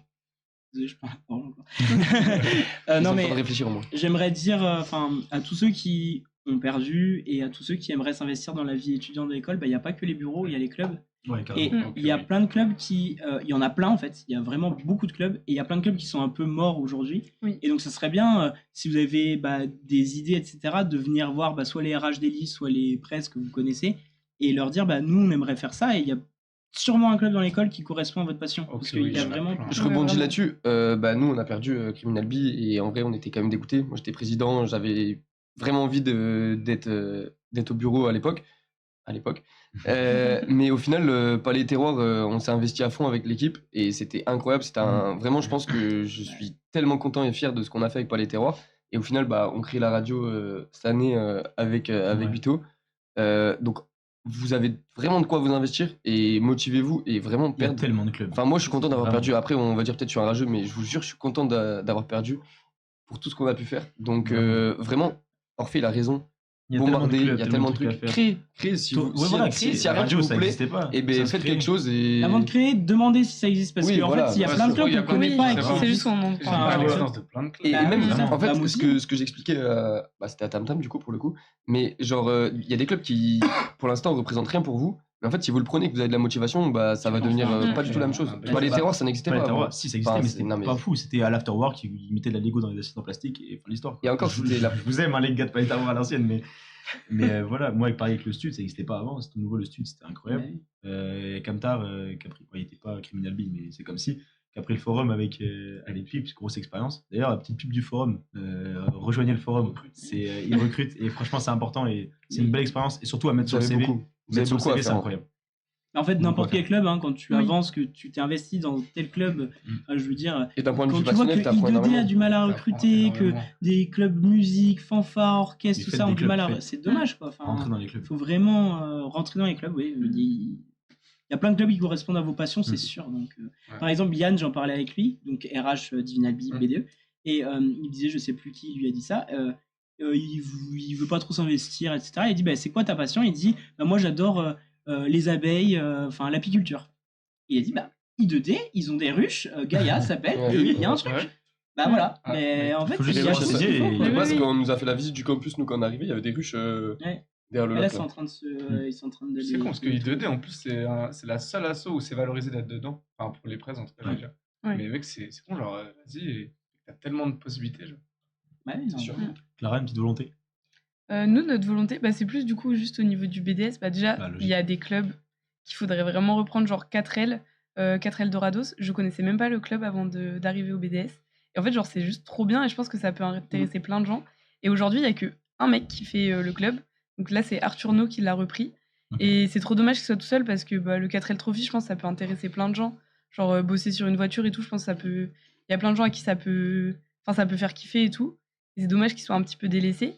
Désolé, je prends la parole encore. Ils Non, ont le mais temps de réfléchir au moins. j'aimerais dire à tous ceux qui ont perdu et à tous ceux qui aimeraient s'investir dans la vie étudiante de l'école, il n'y a pas que les bureaux, il y a les clubs. Ouais, Et carrément. il y a plein de clubs qui. Il y en a plein en fait, il y a vraiment beaucoup de clubs et il y a plein de clubs qui sont un peu morts aujourd'hui. Oui. Et donc, ça serait bien, si vous avez des idées, etc., de venir voir soit les RH d'Élise, soit les presses que vous connaissez et leur dire nous, on aimerait faire ça et il y a sûrement un club dans l'école qui correspond à votre passion. Parce qu'il y a vraiment. Je Ouais, rebondis vraiment. là-dessus. Nous, on a perdu Criminal Bee et en vrai, on était quand même dégoûtés. Moi, j'étais président, j'avais vraiment envie d'être au bureau à l'époque. Mais au final, Palais Terroir, on s'est investi à fond avec l'équipe et c'était incroyable. Vraiment, je pense que je suis tellement content et fier de ce qu'on a fait avec Palais Terroir. Et au final, on crée la radio cette année avec Vito. Donc, vous avez vraiment de quoi vous investir et motivez-vous et vraiment Il y a perdre. tellement de clubs. Enfin, moi, je suis content d'avoir Vraiment. perdu. Après, on va dire peut-être que je suis un rageux, mais je vous jure, je suis content d'avoir perdu pour tout ce qu'on a pu faire. Donc, vraiment, Orphée, il a raison. Il y a tellement de Bombarder, clubs, il y a tellement de trucs. à faire. Créez si Ouais, vous voilà, si créer. y a La rien qui radio, vous ça plaît, n'existait pas. et Ça ben se faites crée. quelque chose et Avant de créer, demandez si ça existe parce Oui, qu'en voilà. fait, il y a Ouais, plein de c'est clubs vrai, il y a qu'on plein de connaît pas. clubs, qui c'est C'est existent. juste qu'on en J'ai Enfin, pas ouais. l'existence de plein de clubs. Et Bah, même, oui, vraiment. en fait, Bah, moi ce aussi. que j'expliquais, c'était à Tam Tam, du coup, pour le coup. Mais genre, il y a des clubs qui, pour l'instant, représentent rien pour vous. Mais en fait, si vous le prenez, que vous avez de la motivation, ça va devenir pas du tout la même chose. Ouais, Les terroirs, ça n'existait Ouais, pas. Terroir, avant. si ça existait, Enfin, mais c'est- c'était non, mais- pas fou. C'était à l'afterwork, ils mettaient de la Lego dans les assiettes en plastique et fin l'histoire. Et encore, c'était la- Je vous aime, les gars de Palais Terroir à l'ancienne, mais voilà, moi, pareil avec le stud, ça n'existait pas avant. C'était nouveau le stud, c'était incroyable. Kamtar, qui a pris, il n'était pas Criminal Bee, mais c'est comme si, qui a pris le forum avec Pubs, grosse expérience. D'ailleurs, la petite pub du forum, rejoignez le forum, ils recrutent et franchement, c'est important et c'est une belle expérience et surtout à mettre Vous sur le avez CV. beaucoup. Vous Mettre avez sur le beaucoup à CV, c'est faire. incroyable. En fait, n'importe Pourquoi quel club, quand tu Oui. avances, que tu t'es investi dans tel club, je veux dire, Et d'un point de quand vue tu vois que personnel, t'apprends I2D a énormément. du mal à T'apprends recruter, que énormément. des clubs musique, fanfare, orchestre, Mais tout faites ça ont des du clubs, mal à. faites. C'est dommage, quoi. Rentrer Enfin, dans les clubs. il faut vraiment rentrer dans les clubs, oui. Il y a plein de clubs qui correspondent à vos passions, c'est Mm. sûr. Donc, Ouais. par exemple, Yann, j'en parlais avec lui, donc RH Divinal Mm. BDE, et il disait, je sais plus qui lui a dit ça, il veut pas trop s'investir, etc. Il dit, c'est quoi ta passion? Il dit, moi j'adore les abeilles, enfin l'apiculture. Et il a dit, I2D, ils ont des ruches, Gaïa s'appelle, Ouais. et il y a un truc. Ouais. Bah voilà, Ah, mais ouais. en fait, Faut juste il y les a voir, des c'est trucs ça, qu'il faut, et- quoi. Je Oui, pense oui. quand on nous a fait la visite du campus, nous, quand on est arrivé, il y avait des ruches Ouais. derrière le Et là, lac. c'est là. en train de se. Mm. Ils sont en train de. C'est con parce que I2D en plus c'est la seule asso où c'est valorisé d'être dedans. Enfin pour les presses en tout cas Ouais. déjà. Ouais. Mais mec c'est con genre vas-y, t'as tellement de possibilités genre. Ouais, non, sûr. ouais. Clara, une petite volonté. Nous, notre volonté, c'est plus du coup juste au niveau du BDS. Déjà, Bah, logique. il y a des clubs qu'il faudrait vraiment reprendre, genre 4L, 4L Dorados. Je connaissais même pas le club avant d'arriver au BDS. Et en fait, genre, c'est juste trop bien et je pense que ça peut intéresser plein de gens. Et aujourd'hui, il y a que un mec qui fait le club. Donc là, c'est Arthur No qui l'a repris. Et c'est trop dommage qu'il soit tout seul parce que le 4L Trophy, je pense que ça peut intéresser plein de gens. Genre, bosser sur une voiture et tout, je pense que ça peut. Il y a plein de gens à qui ça peut faire kiffer et tout. Et c'est dommage qu'il soit un petit peu délaissé.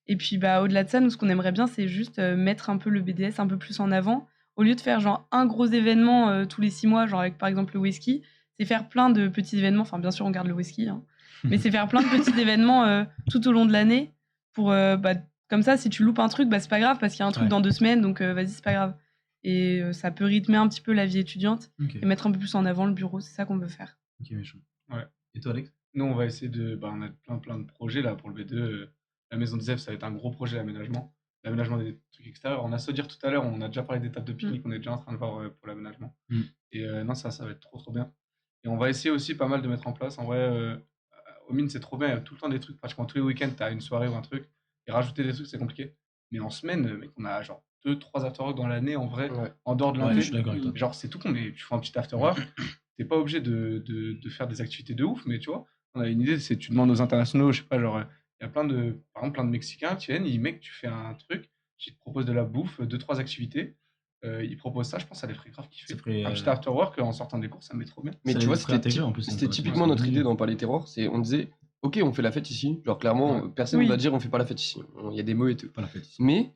Et puis, au-delà de ça, nous, ce qu'on aimerait bien, c'est juste mettre un peu le BDS un peu plus en avant. Au lieu de faire genre un gros événement tous les 6 mois, genre avec par exemple le whisky, c'est faire plein de petits événements. Enfin, bien sûr, on garde le whisky, hein, mais c'est faire plein de petits événements tout au long de l'année pour, comme ça, si tu loupes un truc, c'est pas grave parce qu'il y a un truc Ouais. dans 2 semaines, donc vas-y, c'est pas grave. Et ça peut rythmer un petit peu la vie étudiante Ok, et mettre un peu plus en avant le bureau. C'est ça qu'on veut faire. ok, méchant. Ouais. Et toi, Alex? Nous on va essayer de. On a plein de projets là pour le B2. La maison de Zef ça va être un gros projet d'aménagement. L'aménagement des trucs extérieurs. On a se dire tout à l'heure, on a déjà parlé des tables de pique-nique, on est déjà en train de voir pour l'aménagement. Mm. Et non, ça va être trop bien. Et on va essayer aussi pas mal de mettre en place. En vrai, au mine, c'est trop bien. Il y a tout le temps des trucs. Pratiquement tous les week-ends, tu as une soirée ou un truc. Et rajouter des trucs, c'est compliqué. Mais en semaine, mec, on a genre 2-3 after-work dans l'année en vrai, Ouais. en dehors de Ouais, l'année. je suis d'accord avec toi. Genre, c'est tout con, mais tu fais un petit after-work. T'es pas obligé de faire des activités de ouf, mais tu vois, on a une idée, c'est tu demandes aux internationaux, je sais pas, genre, il y a par exemple, plein de Mexicains qui viennent, mec, tu fais un truc, ils te proposent de la bouffe, 2-3 activités. Ils proposent ça, je pense que ça les ferait grave kiffer. Ça ferait, Un petit after-work en sortant des cours, ça me met trop bien. Mais Ça tu vois, serait intégré, en plus, c'était international, typiquement c'est notre obligé. idée dans Palais Terroir. On disait, ok, on fait la fête ici. Genre, clairement, personne ne Oui. va dire on fait pas la fête ici. Il y a des mots et tout. Pas la fête ici. Mais,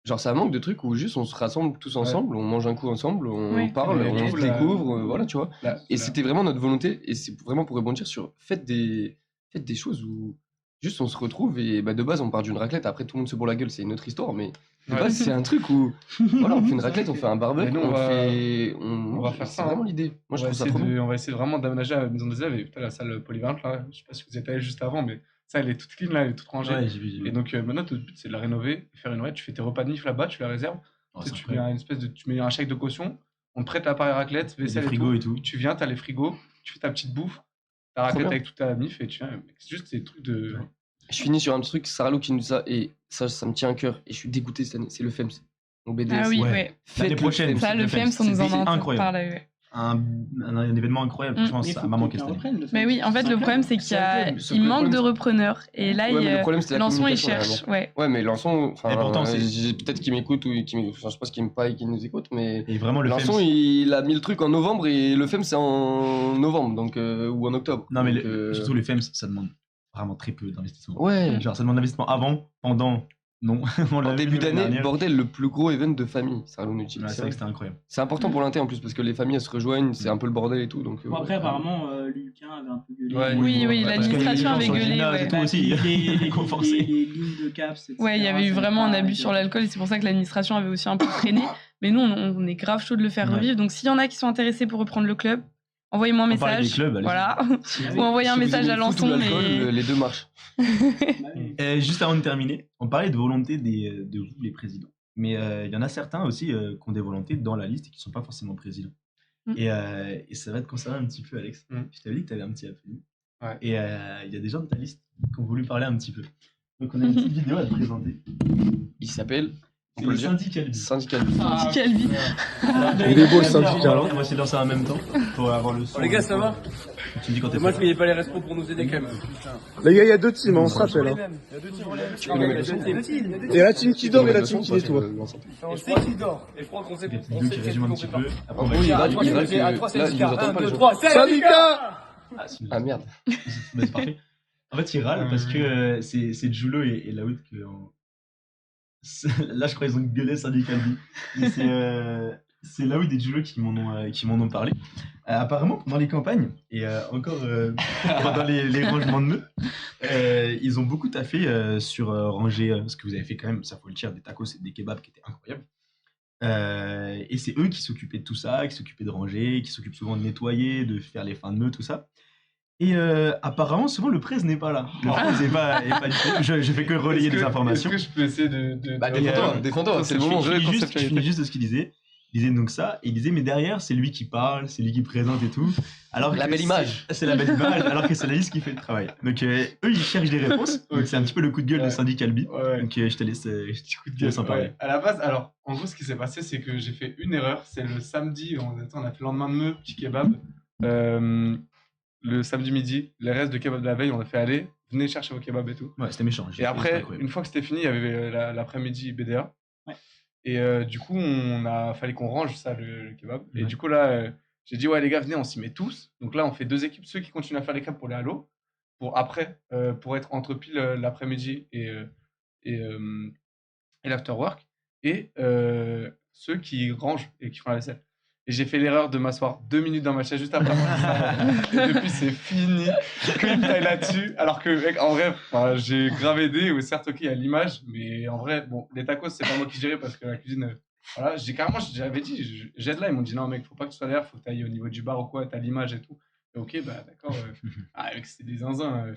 genre, ça manque de trucs où juste on se rassemble tous ensemble, on mange un coup ensemble, on Ouais. parle, Et on du se coup, la- découvre, voilà, tu vois. Et La- c'était vraiment notre volonté. Et c'est vraiment pour rebondir sur faites des choses où Juste, on se retrouve et de base, on part d'une raclette. Après, tout le monde se bourre la gueule, c'est une autre histoire. Mais de Ouais. base, c'est un truc où voilà, on fait une raclette, on fait un barbecue, Mais nous, on on va faire c'est ça, hein. vraiment l'idée. Moi, je On va trouve ça essayer trop bien. on va essayer vraiment d'aménager la maison des élèves et putain, la salle polyvalente là, je sais pas si vous êtes allé juste avant, mais ça, elle est toute clean là, elle est toute rangée. Ouais, j'ai vu. Et donc maintenant, notre but c'est de la rénover, faire une raid. Tu fais tes repas de mif là-bas, tu la réserves. Oh, Tu sais, c'est tu mets tu mets un chèque de caution, on te prête l'appareil raclette, des vaisselle et frigos tout. et tout. Tu viens, t'as les frigos, tu fais ta petite bouffe, ta Trop raclette bien. avec toute ta mif et tu viens. C'est juste des trucs de. Je finis sur un truc, Sarah Lou qui nous dit ça, et ça me tient à cœur. Et je suis dégoûté cette année, c'est le FEMS. Mon BDS. Ah oui, Ouais. ouais. Faites L'année le prochaine. FEMS. Ça, le le FEMS, on nous en a entendu incroyable. parler. Ouais. Un événement incroyable. Franchement, Mais ça faut m'a manqué que cette quelqu'un année. reprenne le Mais fait. oui, en fait, C'est le un problème, club. c'est Sauf qu'il que le manque problème, de c'est- repreneurs. Et là, Ouais, mais le problème, c'était la Lançon, il communication cherche. derrière. Ouais. Ouais, mais Lançon, Et pourtant, c'est- peut-être qu'il m'écoute ou je pense qu'il me pas et qu'il nous écoute, mais Et vraiment, le Lançon, FEMS. il a mis le truc en novembre et le FEM c'est en novembre donc ou en octobre. Non, mais Donc, surtout les FEMS, ça demande vraiment très peu d'investissement. ouais. Genre, ça demande d'investissement avant, pendant, non. On l'a En vu début l'année d'année, dernière. bordel, le plus gros event de famille, ça nous dit. Ouais, c'est vrai que c'était incroyable. C'est important pour l'inté en plus parce que les familles elles se rejoignent, c'est un peu le bordel et tout donc. Bon, après, apparemment, Lucas avait un peu gueulé. Ouais, Oui, oui, Parce qu'il y avait des l'administration gens avait sur le gueulé. gymnase et Ouais. tout aussi. les Conforcé. lignes de caps, etc. Ouais, il y avait eu ça vraiment un pas abus été- sur l'alcool et c'est pour ça que l'administration avait aussi un peu freiné. Mais nous, on est grave chaud de le faire Ouais. revivre. Donc, s'il y en a qui sont intéressés pour reprendre le club, envoyez-moi un On parlait des message. clubs, allez-y. Voilà. Ah oui. Ou envoyez un Si vous message aimez à le foot ou Lançon. l'alcool, Mais... les deux marchent. Bah oui. Juste avant de terminer, on parlait de volonté de vous, les présidents. Mais il y en a certains aussi qui ont des volontés dans la liste et qui ne sont pas forcément présidents. Mm. Et ça va te concerner un petit peu, Alex. Mm. Je t'avais dit que tu avais un petit appel. Ouais. Et il y a des gens de ta liste qui ont voulu parler un petit peu. Donc on a une petite vidéo à te présenter. Il s'appelle C'est le syndicat. syndicat. Calvi. Il est beau le syndicat. On va essayer de lancer en même temps pour avoir le son. Les gars, ça va? Tu me dis quand t'es Moi, prêt. je payais pas les restos pour nous aider quand même. Les gars, il y a deux teams, on se rappelle. Hein. Il y a deux teams. Tu peux nous mettre le son Il y a la team qui dort et la team qui nettoie. On sait qui dort. Et je crois qu'on sait Des petites on vidéos sait qui quel résument un team petit on peu. fait Après, En on va gros, il essayer- râle que là, ils nous entendent pas les gens. Syndicat Ah, si, Ah merde. bah, c'est parfait. En fait, il râle parce que c'est Julo et Laoud que. Là, je crois qu'ils ont gueulé syndicat Calvi. Mais c'est Laoud et Julo qui m'en ont parlé. Apparemment, pendant les campagnes et encore pendant les rangements de nœuds, ils ont beaucoup taffé sur ranger ce que vous avez fait quand même, ça faut le dire, des tacos et des kebabs qui étaient incroyables. Et c'est eux qui s'occupaient de tout ça, qui s'occupaient de ranger, qui s'occupent souvent de nettoyer, de faire les fins de nœuds, tout ça. Et apparemment, souvent, le presse n'est pas là. Le presse n'est pas du tout. Je fais que relayer des informations. Est-ce que je peux essayer de. Bah, Et, défends-toi, c'est le moment. je finis juste de ce qu'il disait. Il disait donc ça, et il disait, mais derrière, c'est lui qui parle, c'est lui qui présente et tout. Alors La que belle c'est- image. C'est la belle image, alors que c'est la liste qui fait le travail. Donc eux, ils cherchent des réponses. Donc c'est un petit peu le coup de gueule de Ouais. syndicat Calbi. Ouais. Donc je te laisse coup de gueule sans parler. Ouais. À la base, alors, en gros, ce qui s'est passé, c'est que j'ai fait une erreur. C'est le samedi, on a fait le lendemain de meu, petit kebab. Le samedi midi, les restes de kebab de la veille, on a fait aller, venez chercher vos kebabs et tout. Ouais, c'était méchant. Et après, une fois que c'était fini, il y avait l'après-midi BDA. Ouais. Et du coup, fallait qu'on range ça, le kebab. Et Ouais. du coup, là, j'ai dit, ouais, les gars, venez, on s'y met tous. Donc là, on fait deux équipes, ceux qui continuent à faire les kebabs pour les halos, pour après, pour être entre pile l'après-midi et l'afterwork, et ceux qui rangent et qui font la vaisselle. Et j'ai fait l'erreur de m'asseoir 2 minutes dans ma chaise juste après avoir fait ça. Et depuis, c'est fini. Qu'il taille là-dessus. Alors que, mec, en vrai, j'ai grave aidé. Ou certes, ok, il y a l'image. Mais en vrai, bon, les tacos, c'est pas moi qui gérais parce que la cuisine. Voilà, j'avais dit, j'aide là. Ils m'ont dit, non, mec, faut pas que tu sois derrière. Faut que tu ailles au niveau du bar ou quoi. T'as l'image et tout. Et ok, bah d'accord. Ah, mec, c'est des zinzins.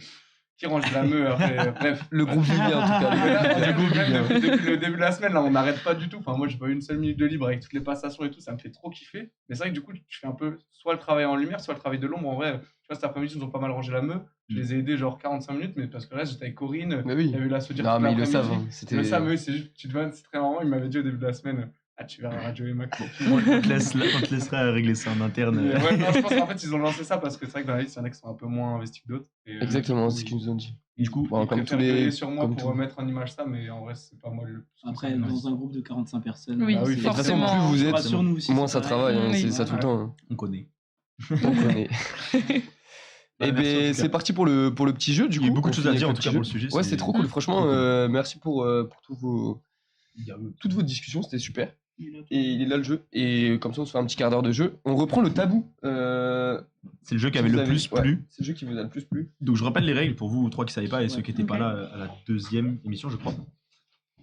Qui range de la meu après. Bref. Le groupe vit bien en tout cas. Le groupe vit bien. Depuis le début de la semaine, là, on n'arrête pas du tout. Enfin, moi, j'ai pas eu une seule minute de libre avec toutes les passations et tout. Ça me fait trop kiffer. Mais c'est vrai que du coup, je fais un peu soit le travail en lumière, soit le travail de l'ombre. En vrai, tu vois, cet après-midi, ils ont pas mal rangé la meu. Je les ai aidés genre 45 minutes, mais parce que là, j'étais avec Corinne. Mais oui. Il y a eu la Sodir. Non, toute mais ils le l'après-midi. savent. Hein. Ils C'était. le savent, mais eux, c'est juste petite vanne, c'est très marrant. Ils m'avaient dit au début de la semaine, ah, tu verras Radio et Mac. On te laissera régler ça en interne. Ouais, non, je pense qu'en fait, ils ont lancé ça parce que c'est vrai que dans la liste, il y en a qui sont un peu moins investis que d'autres. Et, Exactement, du c'est ce coup, qu'ils nous ont dit. Du coup, Bon, ils comme tous préfèrent les. payer sur moi comme pour tout. mettre en image ça, mais en vrai, c'est pas moi le. Après, dans un groupe de 45 personnes. Oui, Ah oui, De toute façon, forcément. plus vous êtes, Rassure-nous aussi, moins c'est ça pareil. travaille. Hein, Oui. c'est ça tout le temps. Hein. on connaît. On connaît. Bah, Et merci en tout ben cas. c'est parti pour le petit jeu du coup. Il y a beaucoup de On choses à finit dire en avec tout le cas petit pour le sujet. jeu. Ouais, c'est trop cool. Franchement, merci pour toutes vos discussions, c'était super. Et il est là le jeu. Et comme ça, on se fait un petit quart d'heure de jeu. On reprend le tabou. C'est le jeu qui avait le plus plu. C'est le jeu qui vous a le plus plu. Donc je rappelle les règles pour vous trois qui ne savaient pas et ceux qui n'étaient pas Ok. là à la deuxième émission, je crois.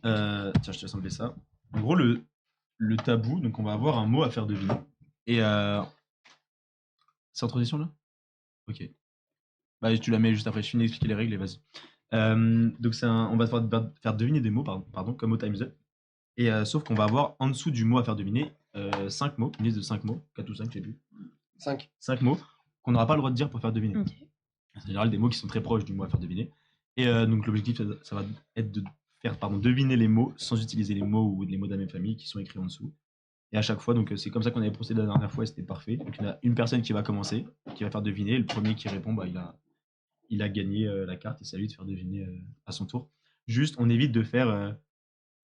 Tiens, je te laisse enlever ça. En gros, le tabou, donc on va avoir un mot à faire deviner. Et c'est en transition là? Ok. Bah, tu la mets juste après, je finis d'expliquer les règles et vas-y. Donc on va faire deviner des mots, pardon, comme au Time's Up. Et sauf qu'on va avoir en dessous du mot à faire deviner 5 mots, une liste de 5 mots, 4 ou 5, je sais plus. 5. 5 mots qu'on n'aura pas le droit de dire pour faire deviner. Ok. En général, des mots qui sont très proches du mot à faire deviner. Et donc l'objectif, ça va être de faire deviner les mots sans utiliser les mots ou les mots de la même famille qui sont écrits en dessous. Et à chaque fois, donc c'est comme ça qu'on avait procédé la dernière fois et c'était parfait. Donc il y a une personne qui va commencer, qui va faire deviner. Le premier qui répond, bah, il a gagné la carte et c'est à lui de faire deviner à son tour. Juste, on évite de faire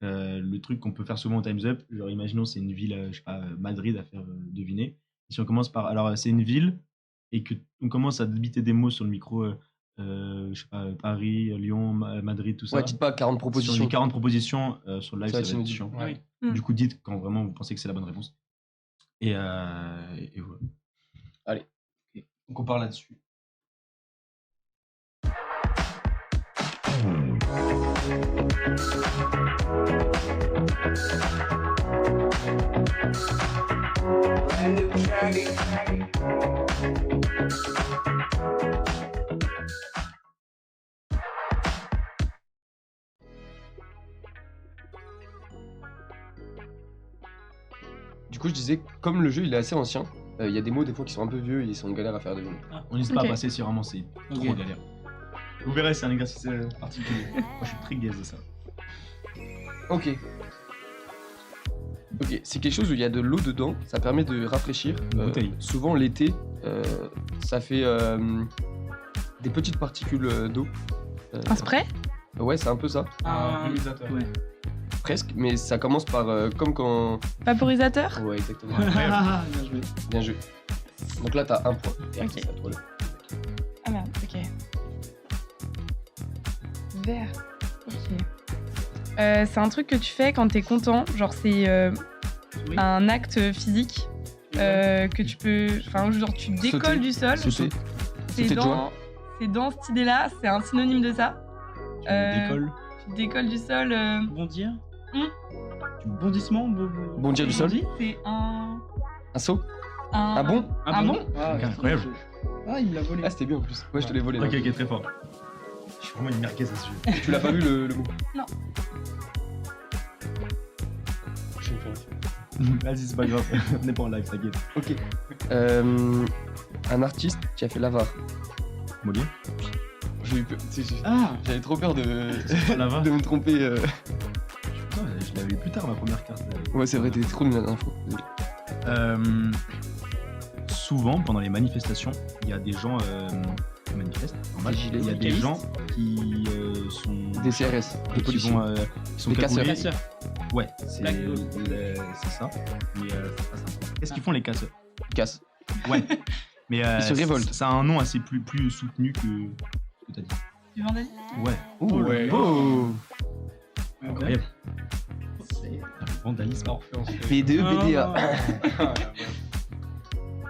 le truc qu'on peut faire souvent au Time's Up. Genre, imaginons, c'est une ville, je sais pas, Madrid à faire deviner. Et si on commence par. Alors, c'est une ville et qu'on commence à débiter des mots sur le micro, je sais pas, Paris, Lyon, Madrid, tout ça. Ouais, dites pas 40 Si on propositions. dit 40 propositions sur le live, Ça va ça être va être inaudible. chiant. Ouais. Mm. Du coup, dites quand vraiment vous pensez que c'est la bonne réponse. Et voilà. Allez. Donc, on part là-dessus. Du coup, je disais, comme le jeu il est assez ancien, il y a des mots des fois qui sont un peu vieux et ils sont galères à faire deviner. On n'hésite pas Ok. à passer si vraiment c'est trop Ok. galère. Vous verrez, c'est un exercice particulier. Moi, je suis très gaze de ça. Ok. Ok, c'est quelque chose où il y a de l'eau dedans, ça permet de rafraîchir. Une bouteille. Souvent l'été, ça fait des petites particules d'eau. Un spray? Ouais, c'est un peu ça, Un vulgarisateur. Ouais. presque, mais ça commence par comme quand. Vaporisateur? Ouais, exactement. Bien joué. Bien joué. Donc là, t'as un point. Ok. C'est à toi, là. Ah merde, ok. Vert. Ok. C'est un truc que tu fais quand t'es content. Genre, c'est Oui. un acte physique que tu peux. Enfin, genre, tu décolles Sauter. du sol. Sauter. C'est Sauter de joie. dans cette idée-là, c'est un synonyme de ça. Tu décolles. Tu décolles du sol. Bondir. Hmm. Bondissement. Bondir du sol. C'est un. Un saut. Un Un bond. Un bond? Ah, Incroyable. Ah, il me l'a volé. Ah, c'était bien en plus. Ouais, je te l'ai volé. Ok, non. ok, très fort. Je suis vraiment une merguez à ce jeu. Tu l'as pas vu le mot? Non. Je vais me faire. Vas-y, c'est pas grave. On n'est pas en live, t'inquiète. Ok. Un artiste qui a fait l'avare. Molière. J'ai eu peur. Ah, J'avais trop peur de Là-bas. me tromper. Putain, je l'avais eu plus tard, ma première carte. Ouais, c'est vrai, t'étais trop nul la dernière fois. Désolé. Souvent, pendant les manifestations, il y a des gens qui manifestent. Normal. Des gilets Il y a des syndicalistes. gens qui sont. Des CRS, et des qui policiers. vont, qui sont Des casseurs. cagoulés. casseur. Ouais, c'est Black c'est ça. Mais c'est pas ça. Qu'est-ce qu'ils font les casseurs? Casse. Ouais. Mais Ils se révoltent. Ça a un nom assez plus soutenu que ce que t'as dit. Du vandalisme? Ouais. Ouh, ouais. Oh. Incroyable. C'est- Le vandalisme. P2, PDA. Ah,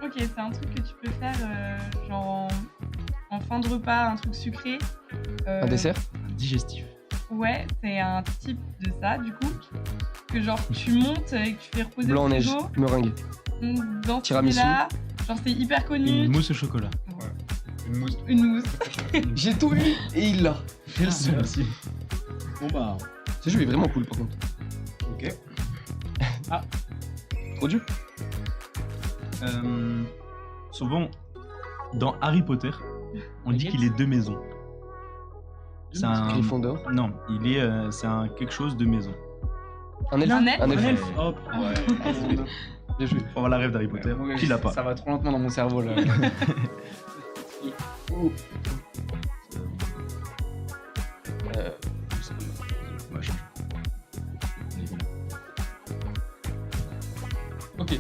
Ok, c'est un truc que tu peux faire genre en fin de repas, un truc sucré. Un dessert. Digestif. Ouais, c'est un type de ça du coup. Que genre tu montes et que tu fais reposer Blanc en au neige. frigo. Meringue. Dans ce Tiramisu. là genre c'est hyper connu. Une mousse au chocolat. Une mousse. Une mousse. J'ai tout eu et il l'a. J'ai le seul. Merci. Bon bah. Ce jeu est vraiment cool par contre. Ok. Trop dur. Souvent, dans Harry Potter, on dit qu'il est deux maisons. C'est un. Gryffondor. Non, c'est un quelque chose de maison. Un elfe. Un elfe. Un Un elfe. elfe. Hop. Ouais. Bien joué. Faut avoir la rêve d'Harry Potter. Ouais, Qui l'a pas? Ça va trop lentement dans mon cerveau là. Ouais, change. Allez, voilà. Ok.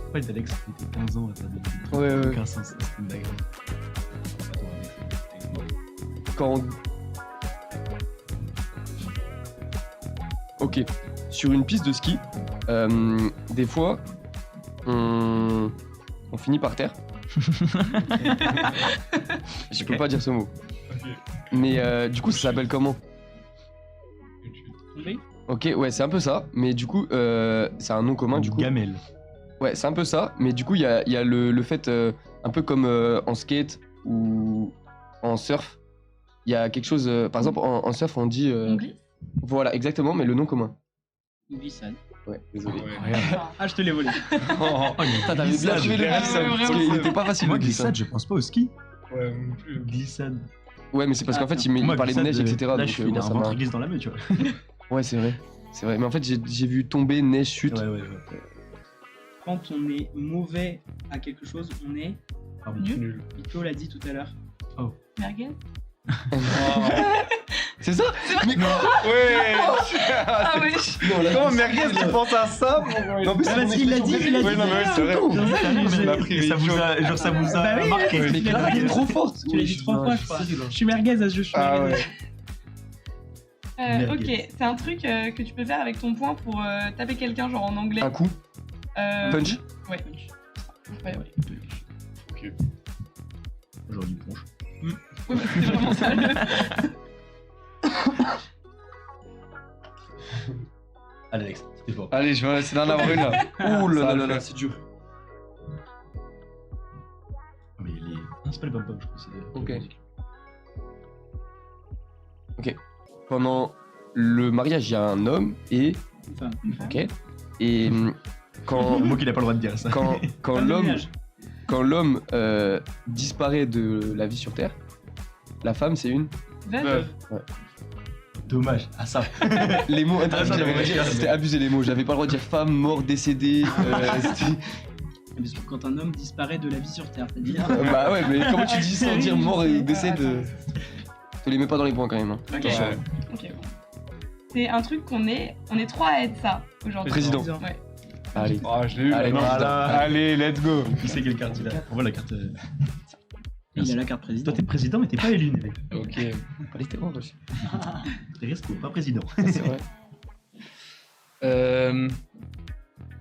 En fait, Alex, t'étais 15 ans à faire des trucs. Ouais, ouais. Aucun sens, c'était une dinguerie. Attends, Alex, Quand on- Ok. Sur une piste de ski, des fois, on finit par terre. Je peux pas dire ce mot. Mais du coup, ça s'appelle comment? Tombé. Ok, ouais, c'est un peu ça. Mais du coup, c'est un nom commun du coup. Gamelle. Ouais, c'est un peu ça. Mais du coup, il y a le fait, un peu comme en skate ou en surf. Il y a quelque chose. Par exemple, en surf, on dit. On glisse. Voilà, exactement, mais le nom commun. Une glissade. Ouais, désolé. Ah, je te l'ai volé. Putain, t'avais bien trouvé le glissade. Parce qu'il était pas facile Moi, le glissade. glissade, je pense pas au ski. Ouais, non plus. Glissade. Ouais, mais c'est parce qu'en fait, Moi, il parlait de neige, etc. Là, donc, je suis moi, un ça ventre m'a. glisse dans la main, tu vois. Ouais, c'est vrai. C'est vrai. Mais en fait, j'ai vu tomber neige, chute. Ouais. Quand on est mauvais à quelque chose, on est. Pardon. Nul. Vito l'a dit tout à l'heure. Merguez. C'est ça? Mais Ouais. Ah oui. Comment merguez, tu penses à ça? Non, mais c'est mon Il l'a dit, expression il Oui, l'a dit. non, mais ouais, c'est vrai. Mais Il a pris ça les vous choses. a, genre, ça vous a Bah oui, marqué. mais Mais Clara, elle est trop forte. Tu l'as dit 3 fois, je crois. Je suis merguez à ce jeu, je suis Ah merguez. ouais. Ok, c'est un truc que tu peux faire avec ton poing pour taper quelqu'un, genre en anglais. Un coup, punch. Ouais. Incroyable. Aujourd'hui, ponche. Ouais, bah, c'était vraiment ça. Allez, Alex, c'était fort. Allez, je vais essayer d'en avoir une là. Ouh Ça va là le là là, faire. c'est dur. Mais les. Non, c'est pas le pom-pom, je crois. C'est Ok. Ok. Pendant le mariage, il y a un homme et. Enfin, Ok. Et quand, le mot qu'il a pas le droit de dire, ça. quand femme de l'homme. ménage. Quand l'homme disparaît de la vie sur Terre, la femme c'est une. Veuve. Dommage. Ah, ça. Les mots, ça, c'était abusé les mots. J'avais pas le droit de dire femme, mort, décédé. C'était- Parce que quand un homme disparaît de la vie sur Terre, c'est-à-dire. Bah ouais, mais comment tu dis sans dire mort et décédé te les mets pas dans les points quand même. Hein. Ok. Attention. Ouais. Ok, bon. C'est un truc on est 3 à être ça aujourd'hui. Président. Ouais. Allez. Oh, je l'ai eu. Allez, maintenant. voilà. Allez, let's go. Qui c'est quelle carte il a On voit la carte. Il a la carte président. Toi, t'es président, mais t'es pas élu, mec. Ok. Allez, t'es bon, aussi. T'es resté pas président. C'est vrai.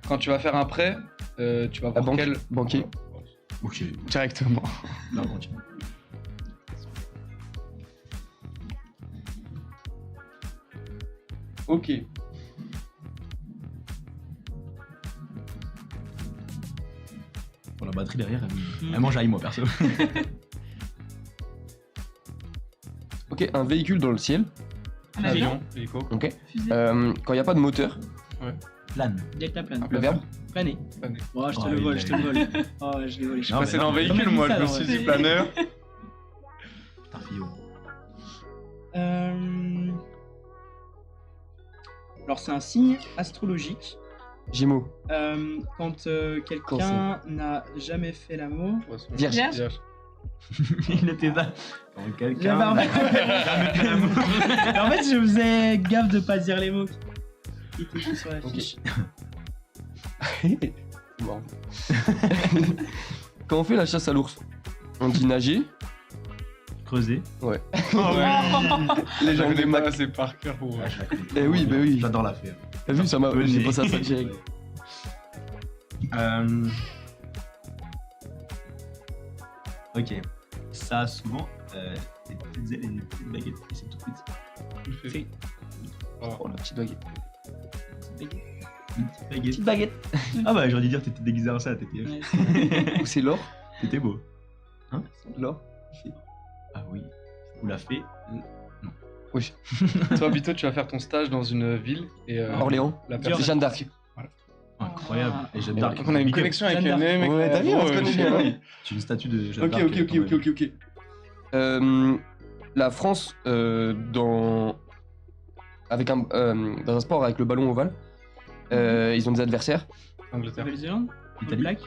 Quand tu vas faire un prêt, tu vas La voir banque. quel. Banquier. Ok. Directement. Là, on continue. Ok. Pour la batterie derrière, elle mange aïe, moi, perso. Ok, un véhicule dans le ciel. Un avion. Hélico. Ok. Fusée. Quand il n'y a pas de moteur, Plane. Delta plane. le verbe. Planer. Planer. Oh, je te Oh, le il vole, a- je te le vole. Oh, ouais, je l'ai volé. Non, Passé mais dans non, le véhicule, comme moi, ça, je me en suis vrai. dit planeur. Putain, Fio. Alors, c'est un signe astrologique. Gémeaux. Quand quelqu'un n'a jamais fait l'amour. Vierge. Vierge. Il était là. Quand quelqu'un. J'avais en fait, je faisais gaffe de pas dire les mots qui étaient écrits sur la fiche. Marrant. Quand on fait la chasse à l'ours, on dit nager. Creuser. Ouais. Les gens des des Mac. pas assez par cœur pour. Ah, je la connais. Eh oui, bah oui. J'adore la faire. T'as vu, ça m'a. J'ai pensé à ça direct. Ok. Ça, souvent, des petites ailes et des petites baguettes. Et c'est tout petit. Fait. Oh la petite baguette. Une petite baguette. Ah bah, j'aurais dû dire t'étais déguisé en ça, t'étais. Ouais. Ou c'est l'or. T'étais beau. L'or. Ah oui. Vous l'a fait. Oui. Toi, Bito, tu vas faire ton stage dans une ville et. Orléans. La Dior. personne. Jeanne d'Arc. Incroyable. Et Jeanne Et d'Arc. Donc, on a une Big up. connexion avec Jeanne les mecs. Ouais, t'as vu, on se connaît bien. Hein. C'est une statue de Jeanne Ok, d'Arc. ok. La France, dans un sport avec le ballon ovale, ils ont des adversaires. Angleterre. Nouvelle-Zélande. Italie. Black.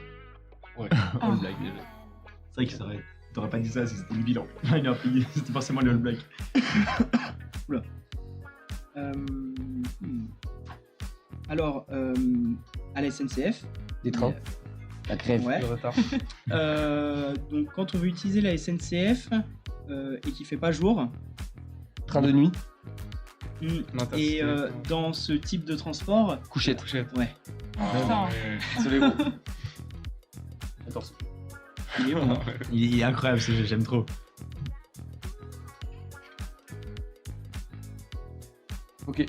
Oh, le blague. C'est vrai que ça aurait. T'aurais pas dit ça si c'était le bilan. Il aurait payé. C'était forcément le All Black. Alors, à la SNCF. Des trains. La grève. Ouais. De retard. Donc, quand on veut utiliser la SNCF et qu'il fait pas jour, Train de nuit. et dans ce type de transport, Couchette. Couchette. ouais. Putain. Désolé, gros. force. Il est bon, hein. Il est incroyable ce jeu, j'aime trop. Ok.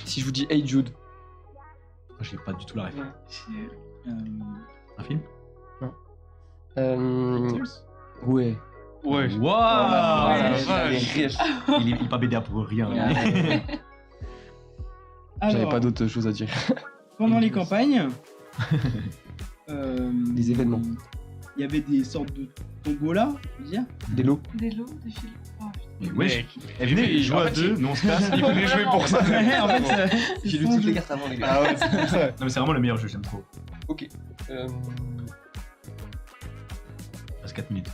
Si je vous dis Hey Jude. J'ai pas du tout la ref. Euh, Un film? Ouais. Ouais. Waouh Ouais, vache. Il est pas BDA pour rien. J'avais Alors, pas d'autre chose à dire. pendant les campagnes, Les événements. il y avait des sortes de tombola, je veux dire. Des lots. Des lots, des films. Oh, putain. Mais wesh, venez, il joue à deux, nous on se casse. Il voulait jouer pour ça. Ouais, en fait, J'ai lu son toutes les jeu. cartes avant, les gars. Ah ouais, c'est pour ça. Non mais c'est vraiment le meilleur jeu, j'aime trop. Ok. Il reste 4 minutes.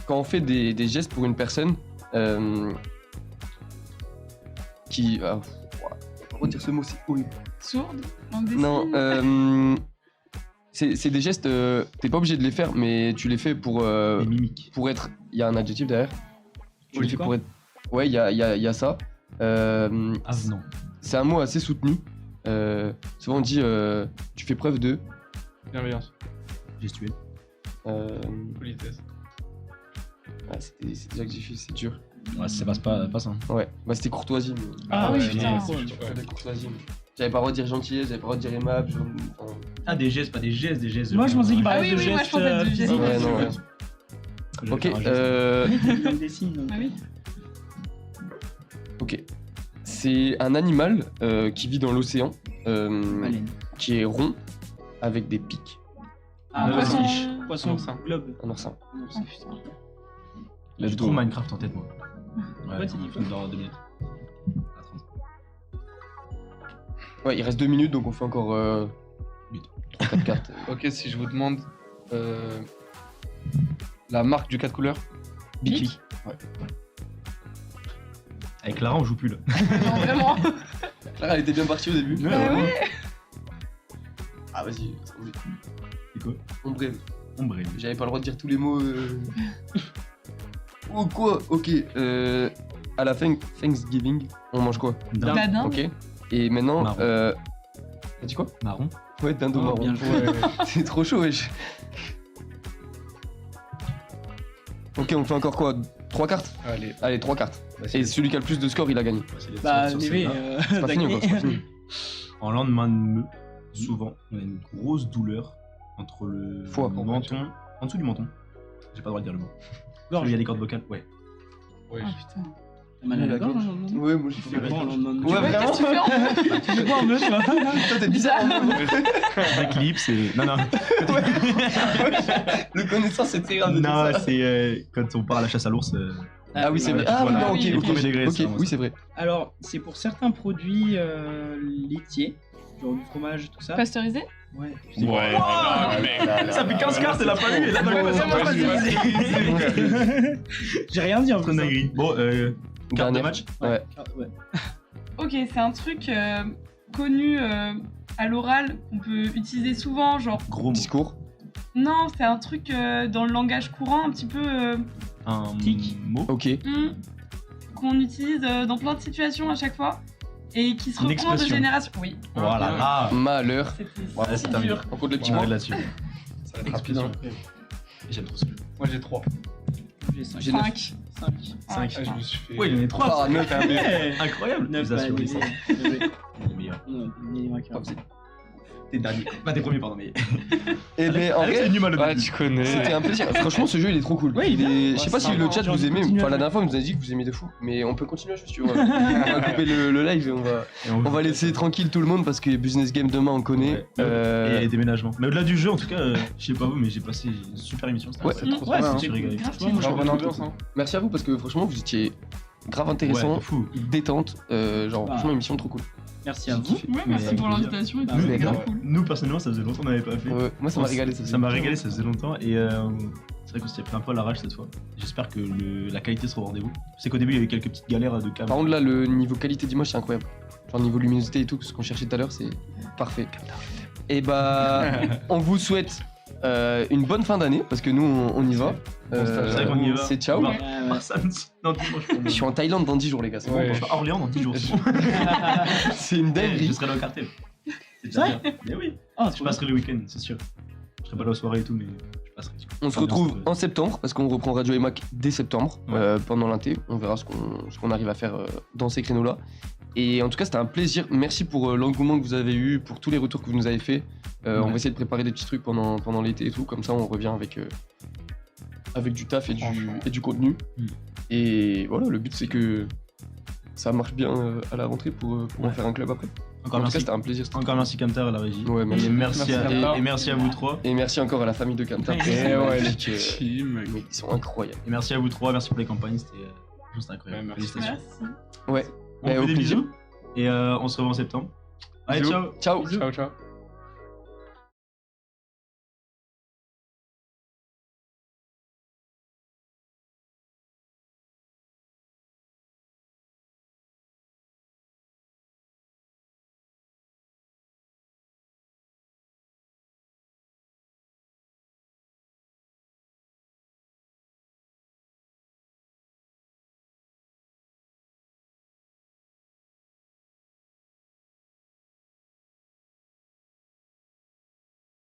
Quand on fait des gestes pour une personne qui... Ah, on va dire ce mot, c'est horrible. Sourde, langue des Non, signes. c'est des gestes, t'es pas obligé de les faire, mais tu les fais pour Les mimiques. être... Il y a un adjectif derrière. Tu les fais quoi pour être... Ouais, il y a ça. Avenant. C'est un mot assez soutenu. Souvent on dit tu fais preuve de... Bienveillance. Gestuel. Politesse. C'est déjà que j'ai fait, c'est dur. Ouais, ça passe pas ça. Ouais, bah c'était courtoisie. Mais... Ah oui, ouais, putain. c'est Je fais de courtoisie. J'avais pas le droit de dire gentillesse, j'avais pas le droit de dire aimable. Enfin, Ah, des gestes, pas des gestes, des gestes. Moi, je pensais qu'il Ah parlait oui, de oui, moi, je gestes pensais de gestes. physiques. ouais, non, ouais. Je vais Ok, faire un geste. Langue des signes, donc. Ah oui. ok. C'est un animal qui vit dans l'océan, Baleine. qui est rond, avec des pics. Ah, poisson. Poisson, Oursin. globe. Un oursin. Oh putain. J'ai trop Minecraft en tête, moi. Ouais, t'as dit quoi Dans 2 minutes. À 30. Ouais, il reste 2 minutes, donc on fait encore 3-4 cartes. Ok, si je vous demande la marque du 4 couleurs. Bic. Avec Lara, on joue plus là. Non, vraiment. Clara, elle était bien partie au début. Bah ouais. Ah, vas-y. C'est quoi? Ombre. Ombre. J'avais pas le droit de dire tous les mots. Oh quoi? Ok. À la fin Thanksgiving, on mange quoi? Dinde. La dinde. Ok. Et maintenant, Marron. t'as dit quoi? Marron. Ouais, dinde au Oh, marron. bien joué. C'est trop chaud, wesh. Ok, on fait encore quoi? 3 cartes? Allez. Allez, 3 cartes. Bah, Et celui qui a le plus de score, il a gagné. Bah, sur Névé, celle-là. C'est pas fini, quoi. C'est pas fini. En lendemain de meux, souvent, on a une grosse douleur entre le Foie. menton, en dessous du menton. J'ai pas le droit de dire le mot. Gorge. Il y a des cordes vocales, ouais. Ouais. Oh putain. T'as mal à la gorge, non? Ouais, moi je Tu fais quoi en lendemain de Ouais, Tu vraiment. Qu'est-ce que tu fais en fait? Tu fais quoi en meute, toi Toi, t'es bizarre. Des clips, c'est. Non, non. Le connaissant, c'est très grave. de dire Non, ça. c'est quand on part à la chasse à l'ours. Ah oui, c'est vrai. Ouais, Ah oui, voilà. non, ok, Oui, ok. premier degré, Ok, c'est vraiment oui, ça. c'est vrai. Alors, c'est pour certains produits laitiers, genre du fromage, tout ça. Pasteurisé? Ouais. Ouais. Ça fait 15 cartes, elle a pas lu, elle a pas lu. C'est moi, J'ai rien dit en Trop plus. dinguerie. Bon, carte de Dernière. match. Ouais. Ouais. Ok, c'est un truc connu à l'oral qu'on peut utiliser souvent, genre. Gros mot. Discours. Non, c'est un truc dans le langage courant, un petit peu Un Tic. mot. Ok. qu'on utilise dans plein de situations à chaque fois et qui se Une reprend de expression. génération. Oui, Voilà. Ah. Malheur. c'était Ouais, c'est si terminé. dur. On compte le petit On mot. arrête là-dessus. Ça va être rapide. Hein. J'aime trop ce jeu. Moi j'ai 3. J'ai 5. J'ai 5. 5. 5. Ah, je me suis fait. Ouais, il en a 3. Ah, 9. Incroyable. 9, Vous assurez ça. Le meilleur. T'es dernier. Pas t'es premier, pardon, mais. Et ben, en Alex, vrai, c'est nul mal au Ah, début. tu connais. c'était un plaisir. Franchement, ce jeu, il est trop cool. Ouais, il est bien. Je sais pas si le chat J'ai vous envie de aimez. continuer Enfin, à la jouer. dernière fois, vous nous avez dit que vous aimiez de fou. Mais on peut continuer à jouer si tu veux. On va couper le live et on va laisser tranquille tout le monde parce que Business Game demain, on connaît. Ouais. Et les déménagements. Mais au-delà du jeu, en tout cas, je sais pas vous, mais j'ai passé une super émission. Ouais, C'est trop Ouais, bien. Je suis régalé. Franchement, moi, je Bonne ambiance, hein. Merci à vous parce que franchement, vous étiez grave Ouais, intéressant, de fou. détente. Genre, Ah. franchement, émission trop cool. Merci à vous. Ouais, Mais merci avec pour plaisir. l'invitation et tout, Nous, c'était grave ouais. cool. Nous, personnellement, ça faisait longtemps qu'on n'avait pas fait. Ouais, moi, ça m'a régalé. Ça m'a régalé, ça faisait longtemps. Et c'est vrai qu'on s'est pris un peu à l'arrache cette fois. J'espère que la qualité sera au rendez-vous. C'est qu'au début, il y avait quelques petites galères de câbles. Par contre, là, le niveau qualité d'image, c'est incroyable. Genre, niveau luminosité et tout, ce qu'on cherchait tout à l'heure, c'est parfait. Et bah, on vous souhaite Une bonne fin d'année, parce que nous, on y va. C'est vrai qu'on y va. C'est ciao. On va samedi. Non, dimanche. Je suis en Thaïlande dans 10 jours, les gars. C'est Ouais. bon. Je vais à Orléans dans 10 jours. C'est une Je dinguerie. serai dans le cartel. C'est C'est vrai déjà bien. Mais oui. Ah, Je passerai le week-end, c'est sûr. Je serai pas là aux soirées et tout, mais je passerai. On se retrouve en septembre, parce qu'on reprend Radio Emac dès septembre, Ouais. pendant l'inté. On verra ce qu'on arrive à faire dans ces créneaux-là. Et en tout cas, c'était un plaisir. Merci pour l'engouement que vous avez eu, pour tous les retours que vous nous avez fait. On va essayer de préparer des petits trucs pendant l'été et tout. Comme ça, on revient avec du taf et du contenu. Et voilà, le but, c'est que ça marche bien à la rentrée pour en faire un club après. Encore En tout cas, merci. c'était un plaisir. Encore merci Kanter à la régie. Ouais, merci. Et merci Kantar. et merci à vous trois. Et merci encore à la famille de Kantar. Et ouais, les Ils teams. sont incroyables. Et merci à vous trois, merci pour les campagnes, c'était juste incroyable. Ouais, merci. Félicitations. Merci. Ouais. On Ouais, fait au des plaisir. bisous et on se revoit en septembre. Allez, Bisous. ciao. Ciao. Ciao, ciao.